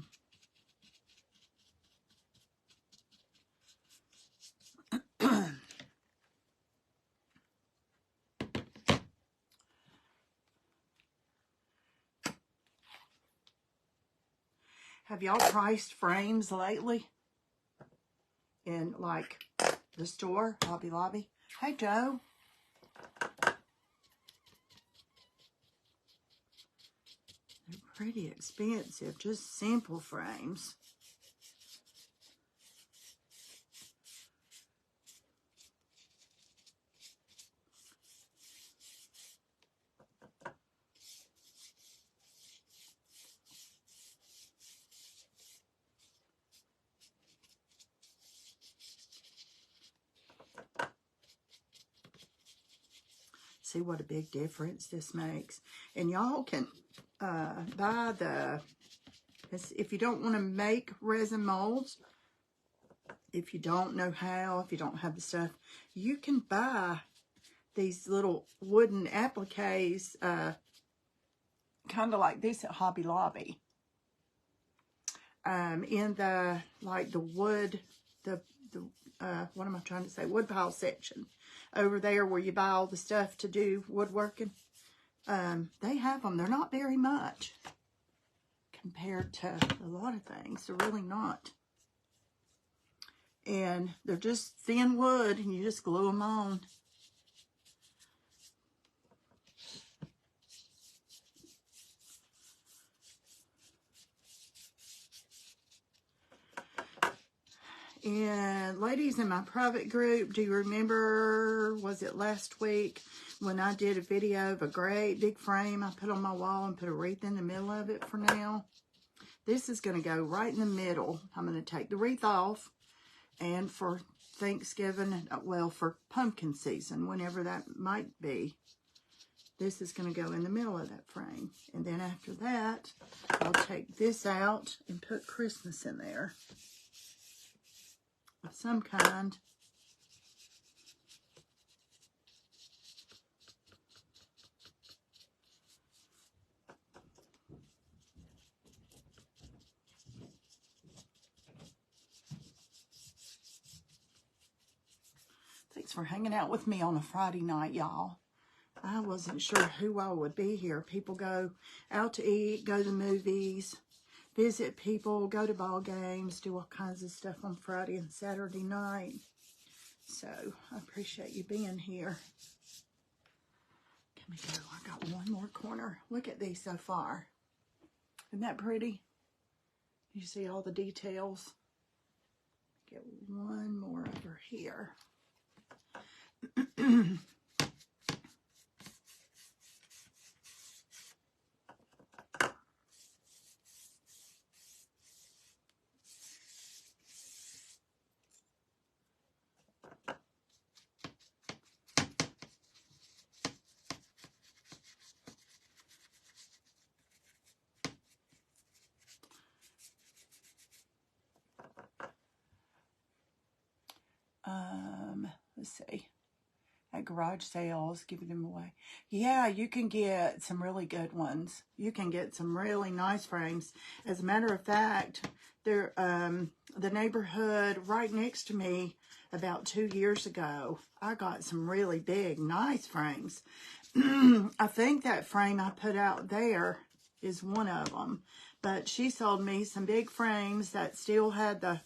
Have y'all priced frames lately? In, like, the store, Hobby Lobby? Hey, Joe. They're pretty expensive, just simple frames. See what a big difference this makes. And y'all can buy the, if you don't want to make resin molds, if you don't know how, if you don't have the stuff, you can buy these little wooden appliques, kind of like this at Hobby Lobby. In the, like the wood, what am I trying to say? Wood pile section. Over there where you buy all the stuff to do woodworking. They have them. They're not very much compared to a lot of things. They're really not. And they're just thin wood and you just glue them on. And ladies in my private group, do you remember, was it last week when I did a video of a great big frame I put on my wall and put a wreath in the middle of it for now? This is going to go right in the middle. I'm going to take the wreath off, and for Thanksgiving, well, for pumpkin season, whenever that might be, this is going to go in the middle of that frame. And then after that, I'll take this out and put Christmas in there of some kind. Thanks for hanging out with me on a Friday night, y'all. I wasn't sure who all would be here. People go out to eat, go to the movies, visit people, go to ball games, do all kinds of stuff on Friday and Saturday night. So I appreciate you being here. Let me go. I got one more corner. Look at these so far. Isn't that pretty? You see all the details? Get one more over here. Let's see. At garage sales, giving them away. Yeah, you can get some really good ones. You can get some really nice frames. As a matter of fact, there, the neighborhood right next to me about 2 years ago, I got some really big, nice frames. I think that frame I put out there is one of them. But she sold me some big frames that still had the,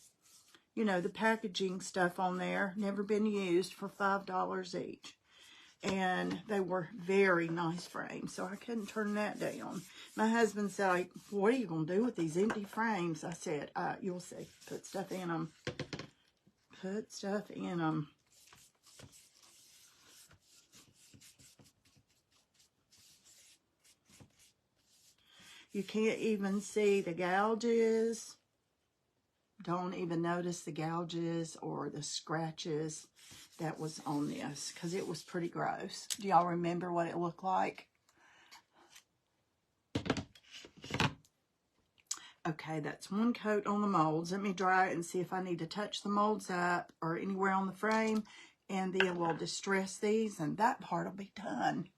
you know, the packaging stuff on there, never been used, for $5 each. And they were very nice frames, so I couldn't turn that down. My husband said, like, what are you going to do with these empty frames? I said, you'll see. Put stuff in them. Put stuff in them. You can't even see the gouges. Don't even notice the gouges or the scratches that was on this, because it was pretty gross. Do y'all remember what it looked like? Okay, that's one coat on the molds. Let me dry it and see if I need to touch the molds up or anywhere on the frame, and then we'll distress these, and that part will be done.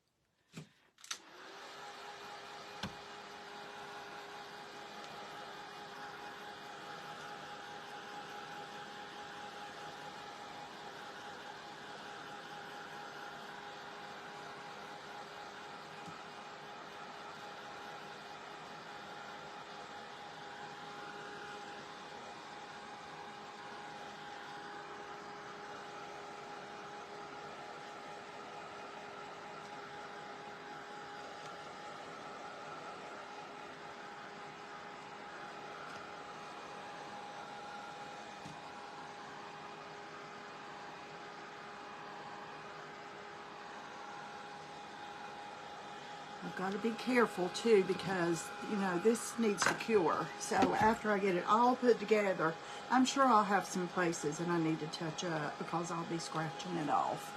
I've got to be careful too, because, you know, this needs to cure. So after I get it all put together, I'm sure I'll have some places that I need to touch up because I'll be scratching it off.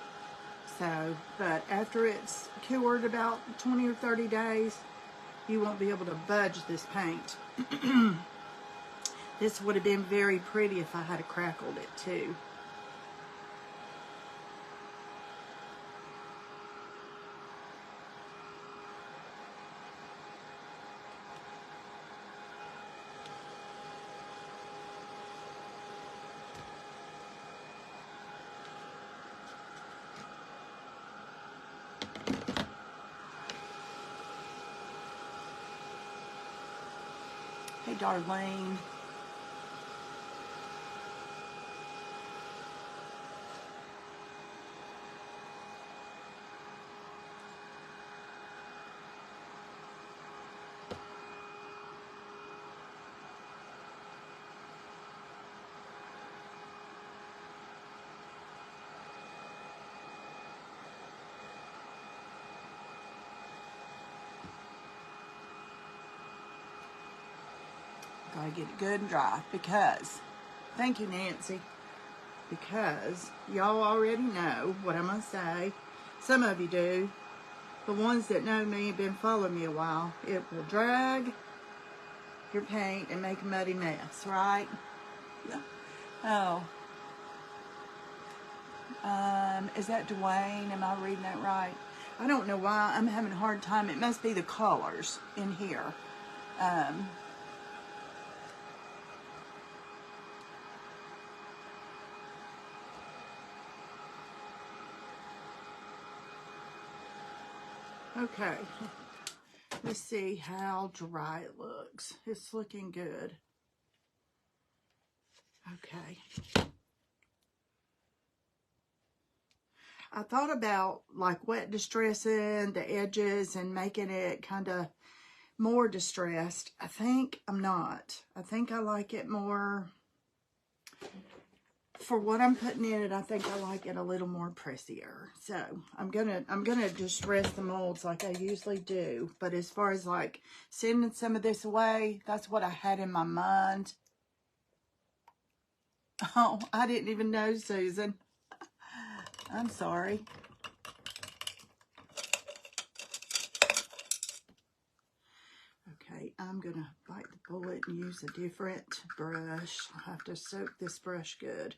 so. But after it's cured about 20 or 30 days, you won't be able to budge this paint. This would have been very pretty if I had crackled it too. Hey, Darlene. Gotta get it good and dry because, thank you, Nancy, because y'all already know what I'm gonna say. Some of you do. The ones that know me and been following me a while, it will drag your paint and make a muddy mess, right? Oh. Is that Dwayne? Am I reading that right? I don't know why I'm having a hard time. It must be the colors in here. Okay. Let's see how dry it looks. It's looking good. Okay. I thought about like wet distressing the edges and making it kind of more distressed. I think I'm not. I think I like it more, for what I'm putting in it, I think I like it a little more pressier. So I'm gonna distress the molds like I usually do. But as far as like sending some of this away, that's what I had in my mind. Oh, I didn't even know, Susan. I'm sorry. Okay, I'm gonna bite the bullet and use a different brush. I have to soak this brush good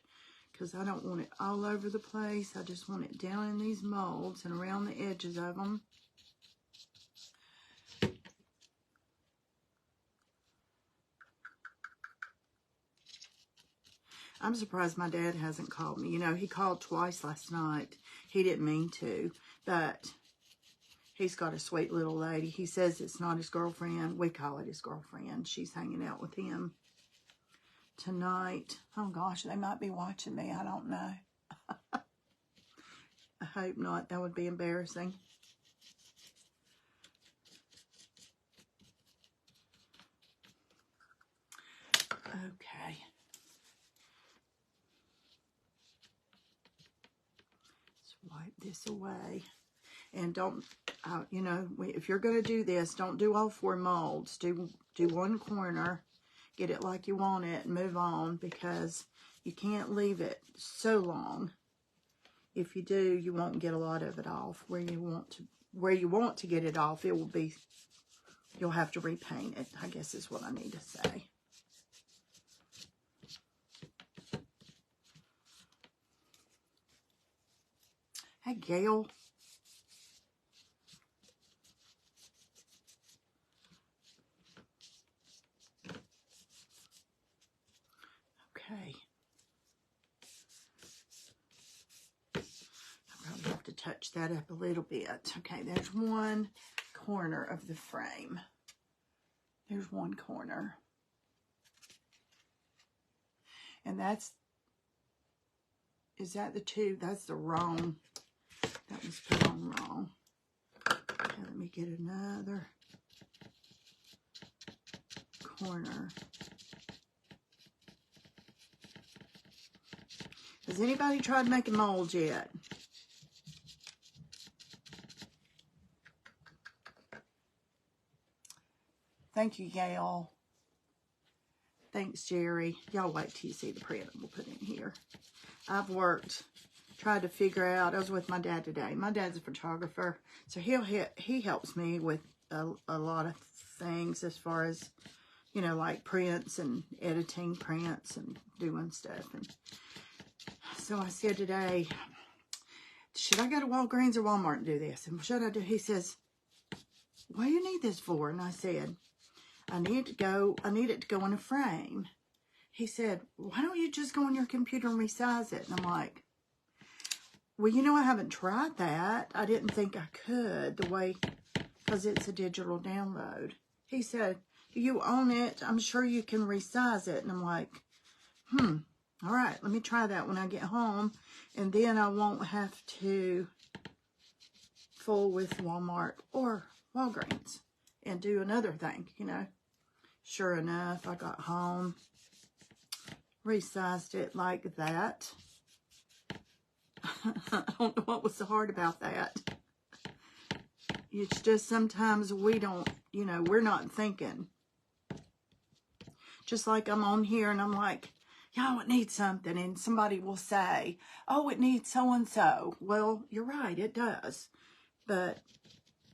because I don't want it all over the place. I just want it down in these molds and around the edges of them. I'm surprised my dad hasn't called me. You know, he called twice last night. He didn't mean to, but he's got a sweet little lady. He says it's not his girlfriend. We call it his girlfriend. She's hanging out with him tonight. Oh, gosh, they might be watching me. I don't know. I hope not. That would be embarrassing. Okay. Let's wipe this away. And don't, you know, if you're going to do this, don't do all 4 molds. Do one corner, get it like you want it, and move on, because you can't leave it so long. If you do, you won't get a lot of it off. Where you want to get it off, it will be, you'll have to repaint it, I guess is what I need to say. Hey, Gail. Okay. I probably have to touch that up a little bit. Okay, there's one corner of the frame. There's one corner. And that's, is that the 2? That's the wrong, that was put on wrong. Okay, let me get another corner. Has anybody tried making molds yet? Thank you, Gail. Thanks, Jerry. Y'all wait till you see the print we'll put in here. I've worked tried to figure out. I was with my dad today. My dad's a photographer, so he helps me with a lot of things as far as, you know, like prints and editing prints and doing stuff. And so I said today, should I go to Walgreens or Walmart and do this? And should I do? He says, what do you need this for? And I said, I need it to go in a frame. He said, why don't you just go on your computer and resize it? And I'm like, well, you know, I haven't tried that. I didn't think I could the way, because it's a digital download. He said, you own it. I'm sure you can resize it. And I'm like, all right, let me try that when I get home. And then I won't have to fool with Walmart or Walgreens and do another thing, you know. Sure enough, I got home, resized it like that. I don't know what was so hard about that. It's just sometimes we don't, you know, we're not thinking. Just like I'm on here and I'm like, y'all, it needs something. And somebody will say, oh, it needs so-and-so. Well, you're right, it does. But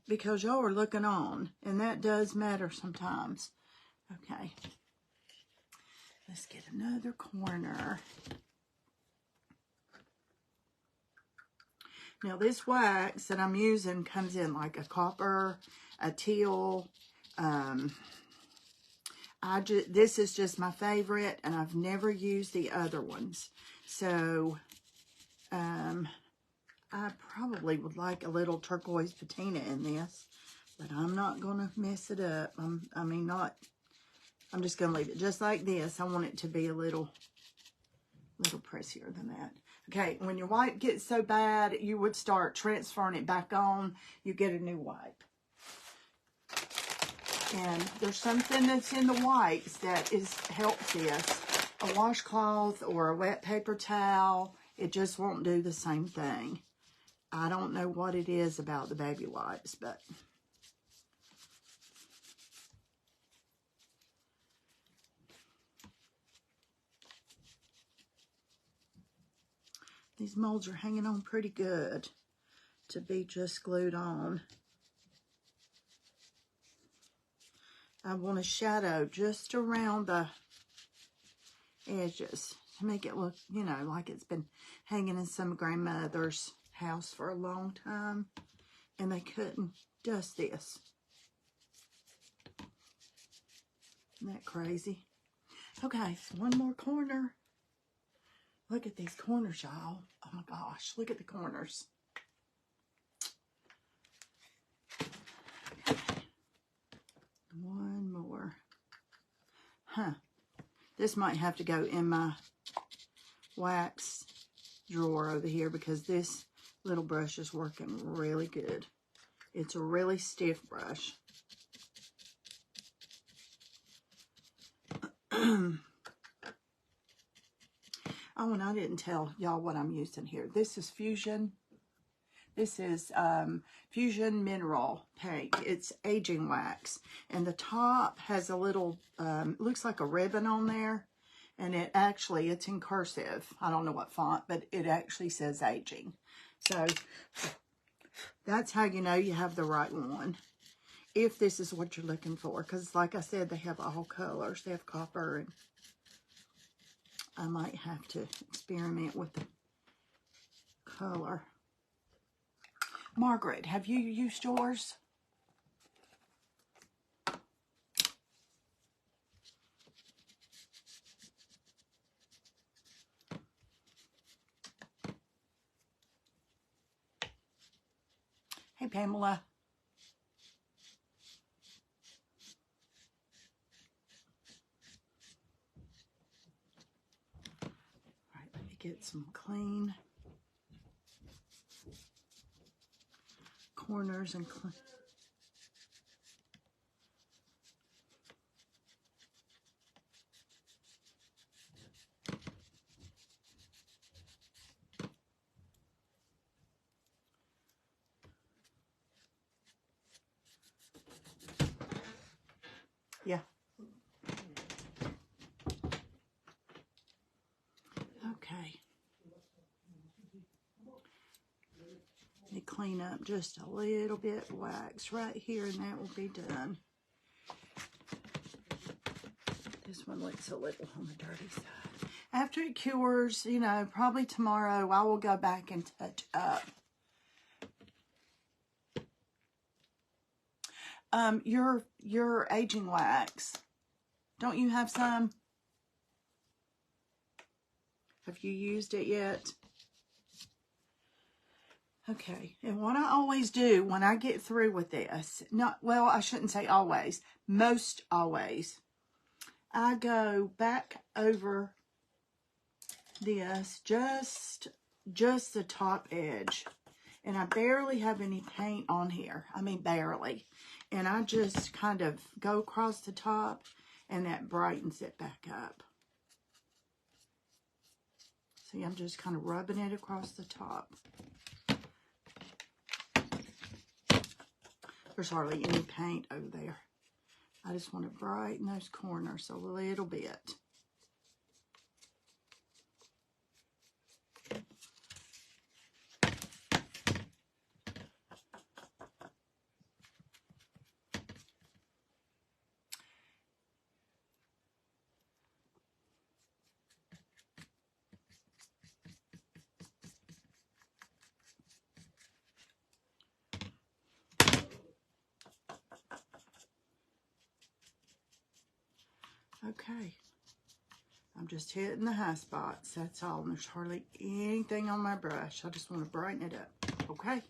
because y'all are looking on, and that does matter sometimes. Okay. Let's get another corner. Now, this wax that I'm using comes in like a copper, a teal. This is just my favorite, and I've never used the other ones. So, I probably would like a little turquoise patina in this, but I'm not going to mess it up. I'm just going to leave it just like this. I want it to be a little pressier than that. Okay, when your wipe gets so bad, you would start transferring it back on. You get a new wipe. And there's something that's in the wipes that helps this. A washcloth or a wet paper towel, it just won't do the same thing. I don't know what it is about the baby wipes, but these molds are hanging on pretty good to be just glued on. I want a shadow just around the edges to make it look, you know, like it's been hanging in some grandmother's house for a long time and they couldn't dust this. Isn't that crazy? Okay, one more corner. Look at these corners, y'all. Oh my gosh, look at the corners. Okay. One more. Huh. This might have to go in my wax drawer over here because this little brush is working really good. It's a really stiff brush. Oh, and I didn't tell y'all what I'm using here. This is Fusion. This is Fusion Mineral Paint. It's aging wax. And the top has a little, looks like a ribbon on there. And it's in cursive. I don't know what font, but it actually says aging. So that's how you know you have the right one. If this is what you're looking for. Because like I said, they have all colors. They have copper, and I might have to experiment with the color. Margaret, have you used yours? Hey, Pamela. All right, let me get some clean corners and clean. Yeah. Okay. clean up just a little bit of wax right here, and that will be done. This one looks a little on the dirty side. After it cures, you know, probably tomorrow, I will go back and touch up. Your aging wax, don't you have some? Have you used it yet? Okay, and what I always do when I get through with this, well, I shouldn't say always, most always, I go back over this, just the top edge, and I barely have any paint on here. I mean, barely. And I just kind of go across the top, and that brightens it back up. See, I'm just kind of rubbing it across the top. There's hardly any paint over there. I just want to brighten those corners a little bit. Okay, I'm just hitting the high spots, that's all. And there's hardly anything on my brush. I just want to brighten it up, okay?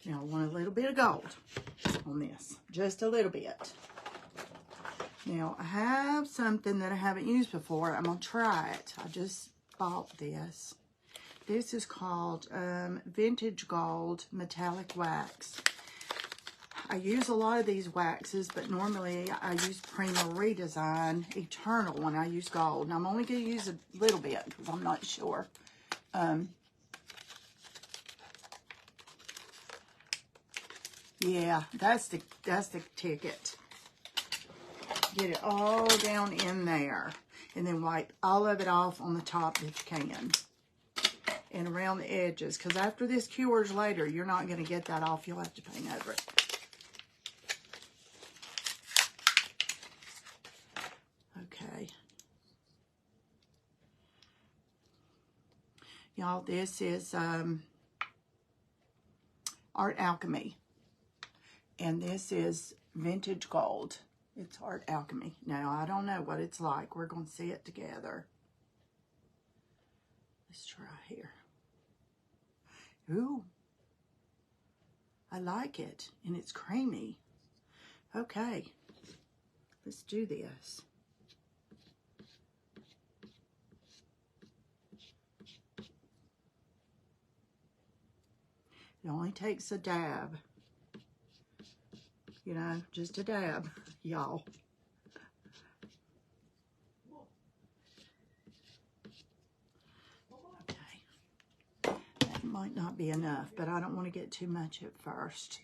Now I want a little bit of gold on this, just a little bit. Now I have something that I haven't used before. I'm going to try it. I just bought this. This is called Vintage Gold Metallic Wax. I use a lot of these waxes, but normally I use Prima Redesign Eternal when I use gold. And I'm only going to use a little bit because I'm not sure. Yeah, that's the ticket. Get it all down in there. And then wipe all of it off on the top if you can. And around the edges. Because after this cures later, you're not going to get that off. You'll have to paint over it. Okay. Y'all, this is Art Alchemy. And this is Vintage Gold. It's Art Alchemy. Now, I don't know what it's like. We're going to see it together. Let's try here. Ooh. I like it. And it's creamy. Okay. Let's do this. It only takes a dab. You know, just a dab, y'all. Okay. That might not be enough, but I don't want to get too much at first.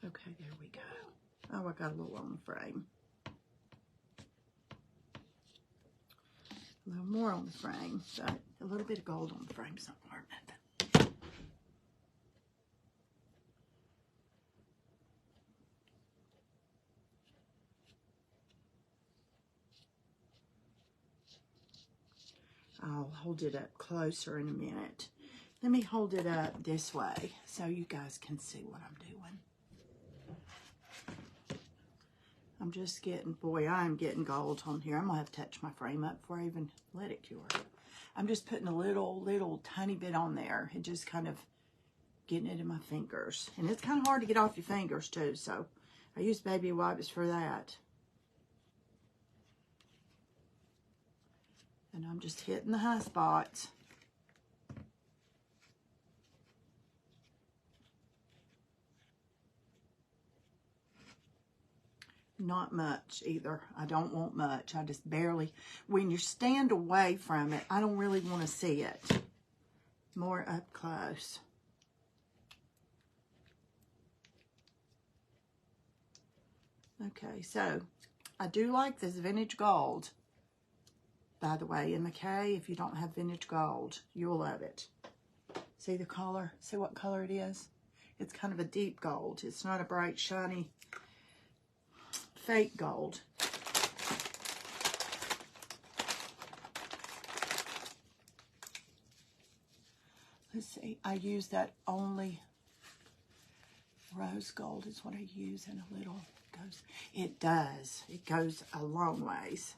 Okay, there we go. Oh, I got a little on the frame. A little more on the frame, but a little bit of gold on the frame somewhere. Nothing. I'll hold it up closer in a minute. Let me hold it up this way so you guys can see what I'm doing. I'm just getting, boy, I'm getting gold on here. I'm going to have to touch my frame up before I even let it cure. I'm just putting a little tiny bit on there and just kind of getting it in my fingers. And it's kind of hard to get off your fingers too, so I use baby wipes for that. And I'm just hitting the high spots. Not much either. I don't want much. I just barely, when you stand away from it, I don't really want to see it. More up close. Okay, so I do like this vintage gold. By the way, in McKay, if you don't have vintage gold, you'll love it. See the color? See what color it is? It's kind of a deep gold. It's not a bright, shiny, fake gold. Let's see. I use that only rose gold is what I use in a little. It does. It goes a long ways.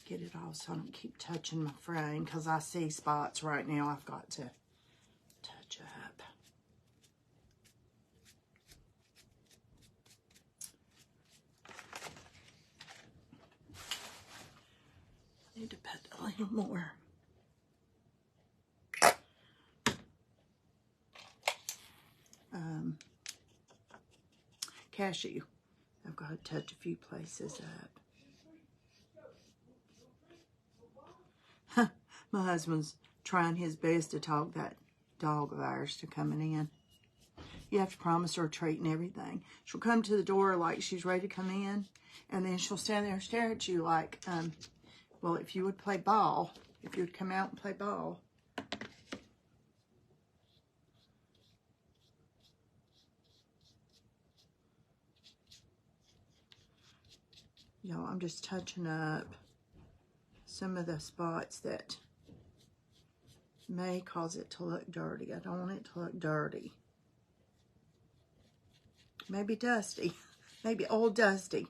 Get it off so I don't keep touching my frame because I see spots right now I've got to touch up. I need to put a little more. Cashew. I've got to touch a few places up. My husband's trying his best to talk that dog of ours to coming in. You have to promise her a treat and everything. She'll come to the door like she's ready to come in, and then she'll stand there and stare at you like, well, if you would play ball, if you would come out and play ball. Y'all, I'm just touching up some of the spots that may cause it to look dirty. I don't want it to look dirty. Maybe dusty. Maybe old dusty.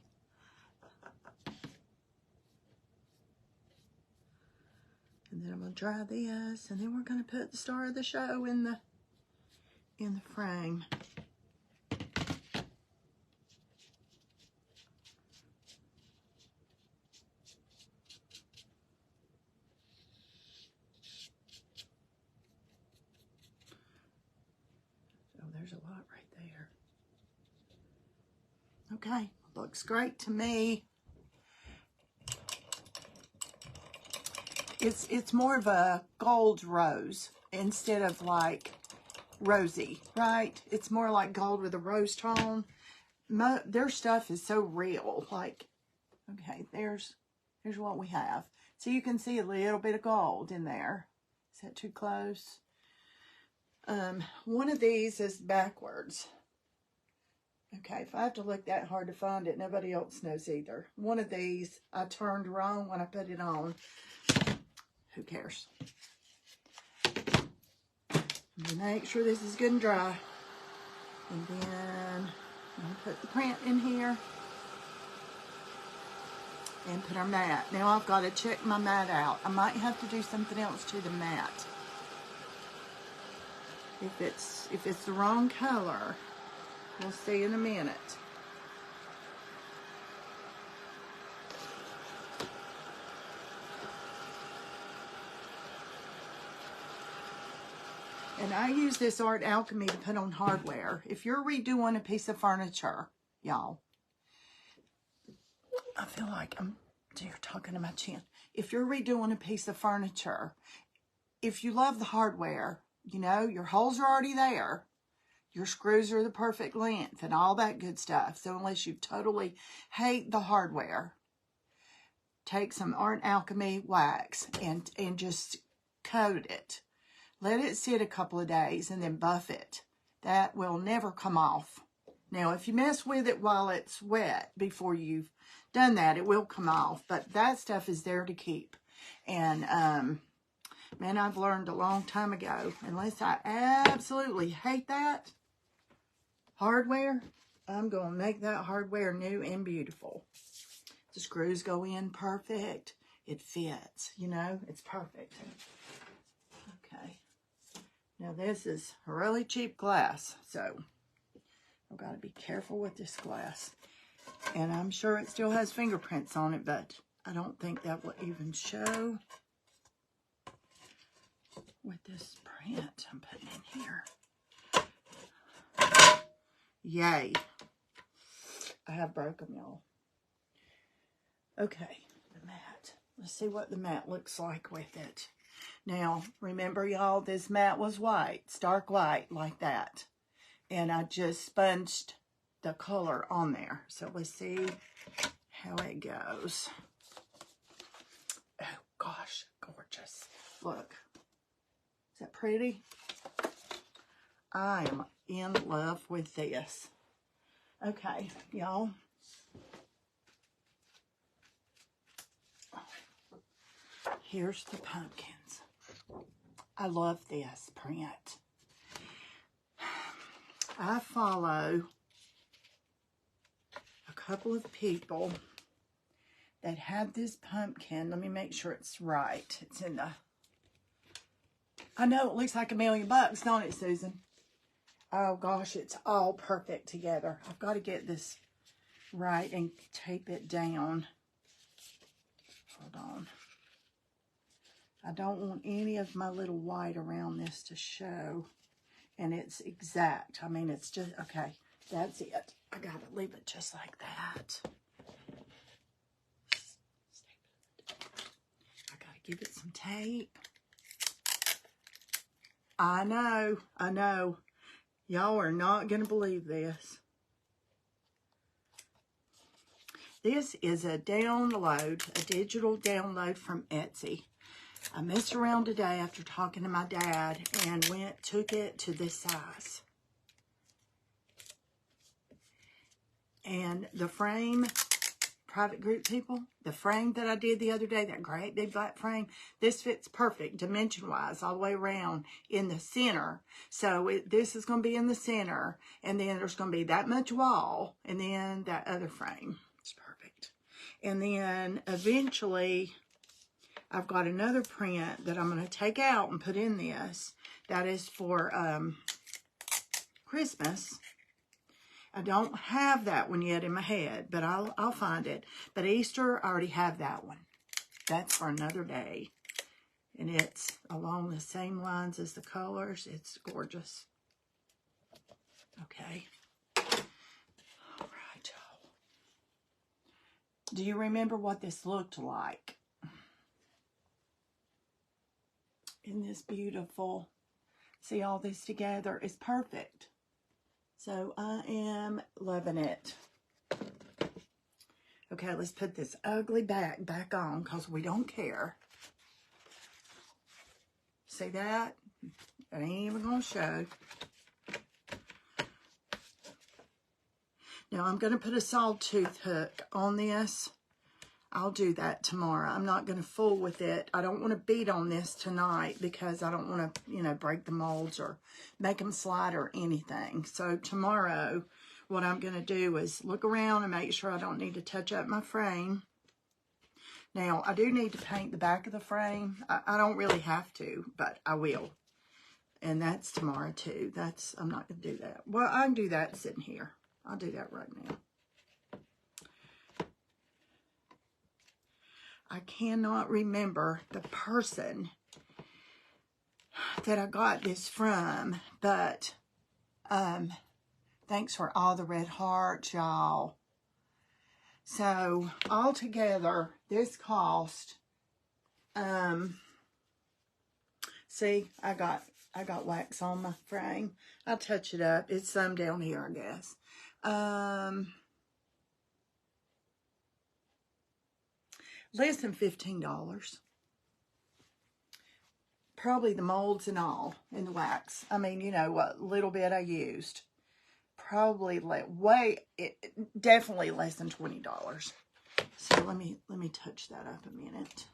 And then I'm going to dry this, and then we're going to put the star of the show in the frame. There's a lot right there. Okay, looks great to me. It's more of a gold rose instead of like rosy, right? It's more like gold with a rose tone. Their stuff is so real. Like, okay, here's what we have. So you can see a little bit of gold in there. Is that too close? One of these is backwards. Okay, if I have to look that hard to find it, nobody else knows either. One of these I turned wrong when I put it on. Who cares? Make sure this is good and dry. And then I'm going to put the print in here. And put our mat. Now I've got to check my mat out. I might have to do something else to the mat. If it's the wrong color, we'll see in a minute. And I use this Art Alchemy to put on hardware. If you're redoing a piece of furniture, y'all, I feel like you're talking to my chin. If you're redoing a piece of furniture, if you love the hardware, you know, your holes are already there. Your screws are the perfect length and all that good stuff. So unless you totally hate the hardware, take some Art Alchemy wax and just coat it. Let it sit a couple of days and then buff it. That will never come off. Now, if you mess with it while it's wet before you've done that, it will come off. But that stuff is there to keep. And, man, I've learned a long time ago, unless I absolutely hate that hardware, I'm going to make that hardware new and beautiful. The screws go in perfect. It fits, you know, it's perfect. Okay. Now, this is really cheap glass, so I've got to be careful with this glass. And I'm sure it still has fingerprints on it, but I don't think that will even show with this print I'm putting in here. Yay. I have broke them, y'all. Okay, the mat. Let's see what the mat looks like with it. Now, remember, y'all, this mat was white, stark white, like that. And I just sponged the color on there. So let's see how it goes. Oh gosh, gorgeous. Look, is that pretty? I am in love with this. Okay, y'all. Here's the pumpkins. I love this print. I follow a couple of people that have this pumpkin. Let me make sure it's right. It's in the... I know it looks like $1 million bucks, don't it, Susan? Oh gosh, it's all perfect together. I've got to get this right and tape it down. Hold on. I don't want any of my little white around this to show. And it's exact. I mean, it's just, okay, that's it. I got to leave it just like that. I got to give it some tape. I know. Y'all are not going to believe this. This is a download, a digital download from Etsy. I messed around today after talking to my dad and took it to this size. And the frame, private group people, the frame that I did the other day, that great big black frame, this fits perfect dimension-wise all the way around in the center. So this is going to be in the center, and then there's going to be that much wall, and then that other frame. It's perfect. And then eventually... I've got another print that I'm going to take out and put in this. That is for Christmas. I don't have that one yet in my head, but I'll find it. But Easter, I already have that one. That's for another day. And it's along the same lines as the colors. It's gorgeous. Okay. All right, y'all. Do you remember what this looked like? Isn't this beautiful? See all this together? It's perfect. So I am loving it. Okay, let's put this ugly back on because we don't care. See that? It ain't even going to show. Now I'm going to put a sawtooth hook on this. I'll do that tomorrow. I'm not going to fool with it. I don't want to beat on this tonight because I don't want to, you know, break the molds or make them slide or anything. So tomorrow, what I'm going to do is look around and make sure I don't need to touch up my frame. Now, I do need to paint the back of the frame. I don't really have to, but I will. And that's tomorrow too. I'm not going to do that. Well, I can do that sitting here. I'll do that right now. I cannot remember the person that I got this from, but thanks for all the red hearts, y'all. So, altogether, this cost, see, I got wax on my frame. I'll touch it up. It's some down here, I guess. Less than $15. Probably the molds and all, and the wax. I mean, you know, what little bit I used. Probably definitely less than $20. So let me touch that up a minute.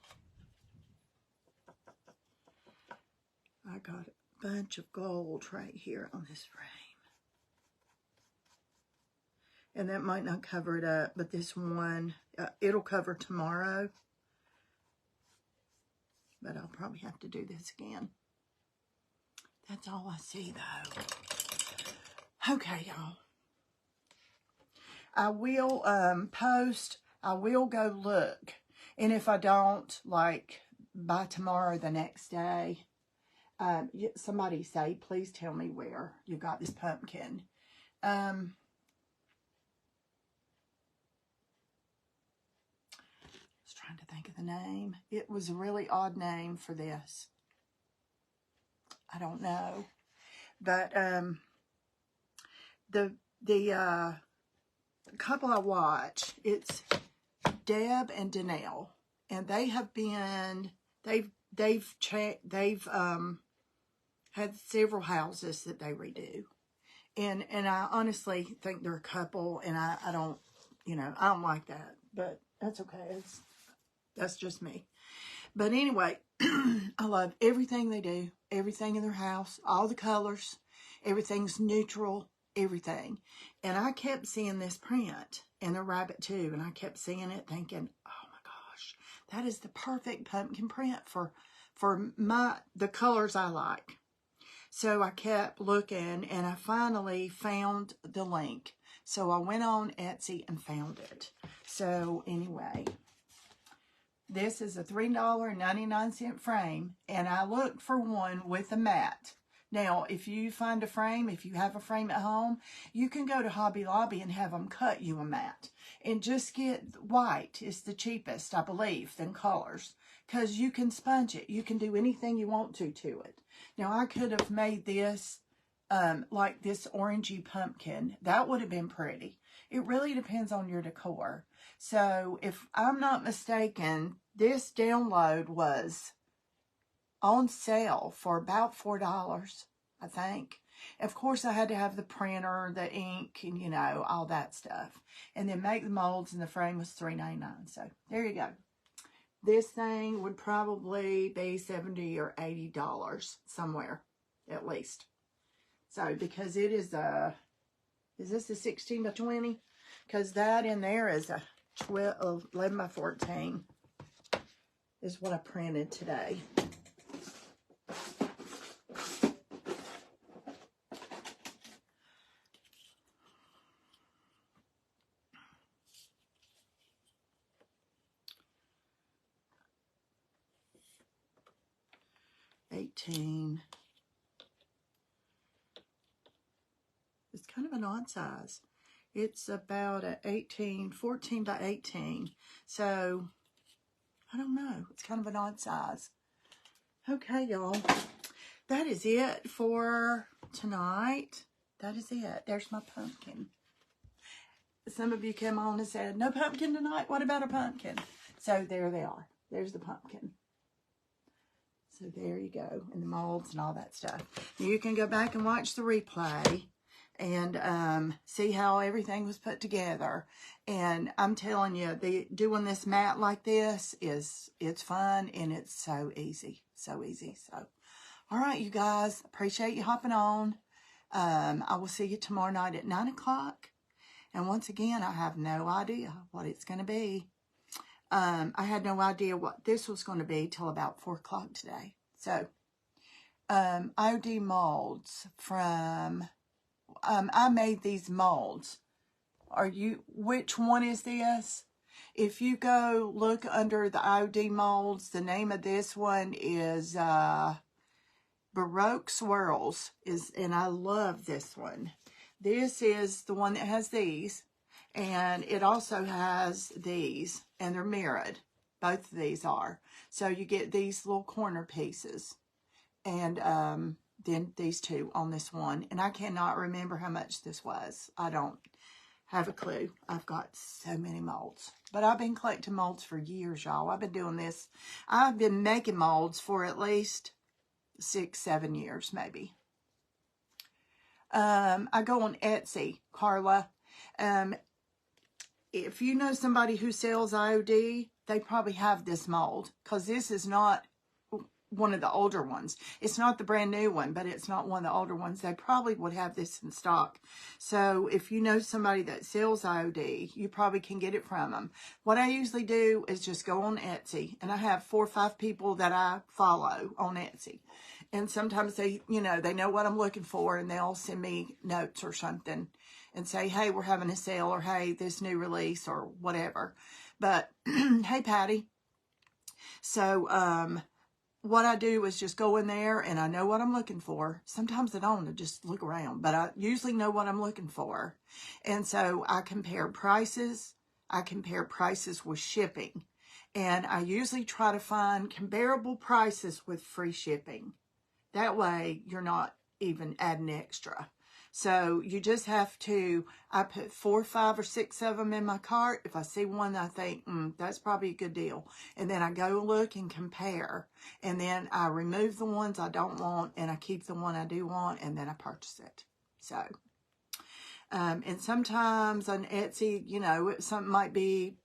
I got a bunch of gold right here on this frame. And that might not cover it up, but this one, it'll cover tomorrow. But I'll probably have to do this again. That's all I see, though. Okay, y'all. I will post. I will go look. And if I don't, like, by tomorrow, the next day, somebody say, please tell me where you got this pumpkin. Trying to think of the name. It was a really odd name for this. I don't know. But the couple I watch. It's Deb and Danelle, and they have been, they've had several houses that they redo. And I honestly think they're a couple, and I don't, I don't like that, but that's okay. That's just me. But anyway, I love everything they do, everything in their house, all the colors, everything's neutral, everything. And I kept seeing this print, and the rabbit too, and I kept seeing it thinking, oh my gosh, that is the perfect pumpkin print for the colors I like. So I kept looking, and I finally found the link. So I went on Etsy and found it. So anyway, this is a $3.99 frame, and I looked for one with a mat. Now, if you find a frame, if you have a frame at home, you can go to Hobby Lobby and have them cut you a mat. And just get white. It's the cheapest, I believe, than colors. Because you can sponge it. You can do anything you want to it. Now, I could have made this like this orangey pumpkin. That would have been pretty. It really depends on your decor. So, if I'm not mistaken, this download was on sale for about $4, I think. Of course, I had to have the printer, the ink, and, all that stuff. And then make the molds, and the frame was $3.99. So, there you go. This thing would probably be $70 or $80 somewhere, at least. So, because it is this a 16 by 20? Because that in there is a 11 by 14 is what I printed today. It's kind of an odd size. It's about a 14 by 18. So, I don't know. It's kind of an odd size. Okay, y'all. That is it for tonight. That is it. There's my pumpkin. Some of you came on and said, no pumpkin tonight? What about a pumpkin? So, there they are. There's the pumpkin. So there you go, and the molds and all that stuff. You can go back and watch the replay and see how everything was put together. And I'm telling you, doing this mat like this it's fun, and it's so easy, so easy. So, all right, you guys, appreciate you hopping on. I will see you tomorrow night at 9 o'clock. And once again, I have no idea what it's going to be. I had no idea what this was going to be till about 4 o'clock today. So, OD molds from, I made these molds. Which one is this? If you go look under the OD molds, the name of this one is, Baroque Swirls, and I love this one. This is the one that has these. And it also has these, and they're mirrored. Both of these are. So you get these little corner pieces. And then these two on this one. And I cannot remember how much this was. I don't have a clue. I've got so many molds. But I've been collecting molds for years, y'all. I've been doing this. I've been making molds for at least 6, 7 years, maybe. I go on Etsy, Carla. If you know somebody who sells IOD, they probably have this mold, because this is not one of the older ones. It's not the brand new one, but it's not one of the older ones. They probably would have this in stock. So if you know somebody that sells IOD, you probably can get it from them. What I usually do is just go on Etsy, and I have 4 or 5 people that I follow on Etsy. And sometimes they know what I'm looking for, and they'll send me notes or something and say, hey, we're having a sale, or hey, this new release, or whatever. But, hey, Patty. So, what I do is just go in there, and I know what I'm looking for. Sometimes I don't, I just look around, but I usually know what I'm looking for. And so, I compare prices. I compare prices with shipping. And I usually try to find comparable prices with free shipping. That way, you're not even adding extra. So you just have to, I put 4, 5, or 6 of them in my cart. If I see one that I think, that's probably a good deal. And then I go look and compare. And then I remove the ones I don't want and I keep the one I do want, and then I purchase it. So, and sometimes on Etsy, you know, something might be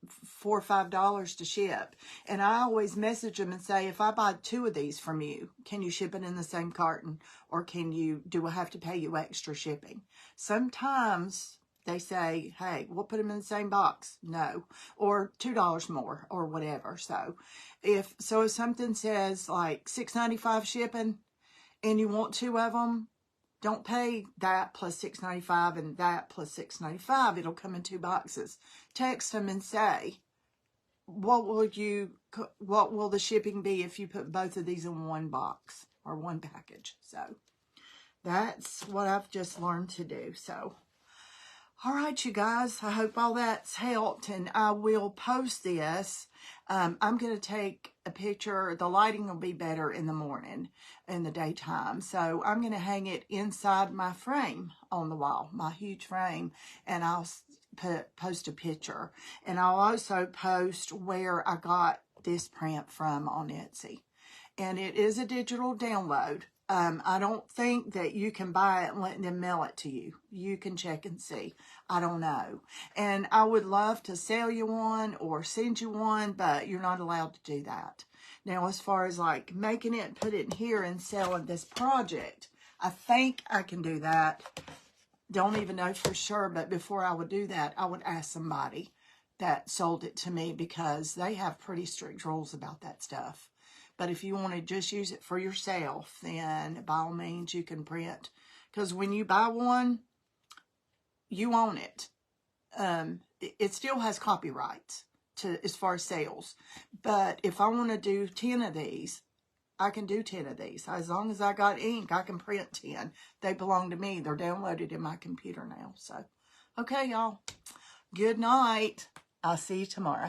$4 or $5 to ship. And I always message them and say, if I buy 2 of these from you, can you ship it in the same carton? Or do I have to pay you extra shipping? Sometimes they say, hey, we'll put them in the same box. No. Or $2 more or whatever. So if something says like $6.95 shipping and you want 2 of them, don't pay that plus $6.95 and that plus $6.95. It'll come in 2 boxes. Text them and say, what will the shipping be if you put both of these in one box or one package? So that's what I've just learned to do. So, all right, you guys, I hope all that's helped, and I will post this. I'm going to take a picture. The lighting will be better in the morning, in the daytime. So I'm going to hang it inside my frame on the wall, my huge frame, and I'll post a picture. And I'll also post where I got this print from on Etsy. And it is a digital download. I don't think that you can buy it and let them mail it to you. You can check and see. I don't know. And I would love to sell you one or send you one, but you're not allowed to do that. Now, as far as like making it, put it in here and selling this project, I think I can do that. Don't even know for sure, but before I would do that, I would ask somebody that sold it to me, because they have pretty strict rules about that stuff. But if you want to just use it for yourself, then by all means you can print. Because when you buy one, you own it. It still has copyrights as far as sales. But if I want to do 10 of these, I can do 10 of these. As long as I got ink, I can print 10. They belong to me. They're downloaded in my computer now. So, okay, y'all. Good night. I'll see you tomorrow.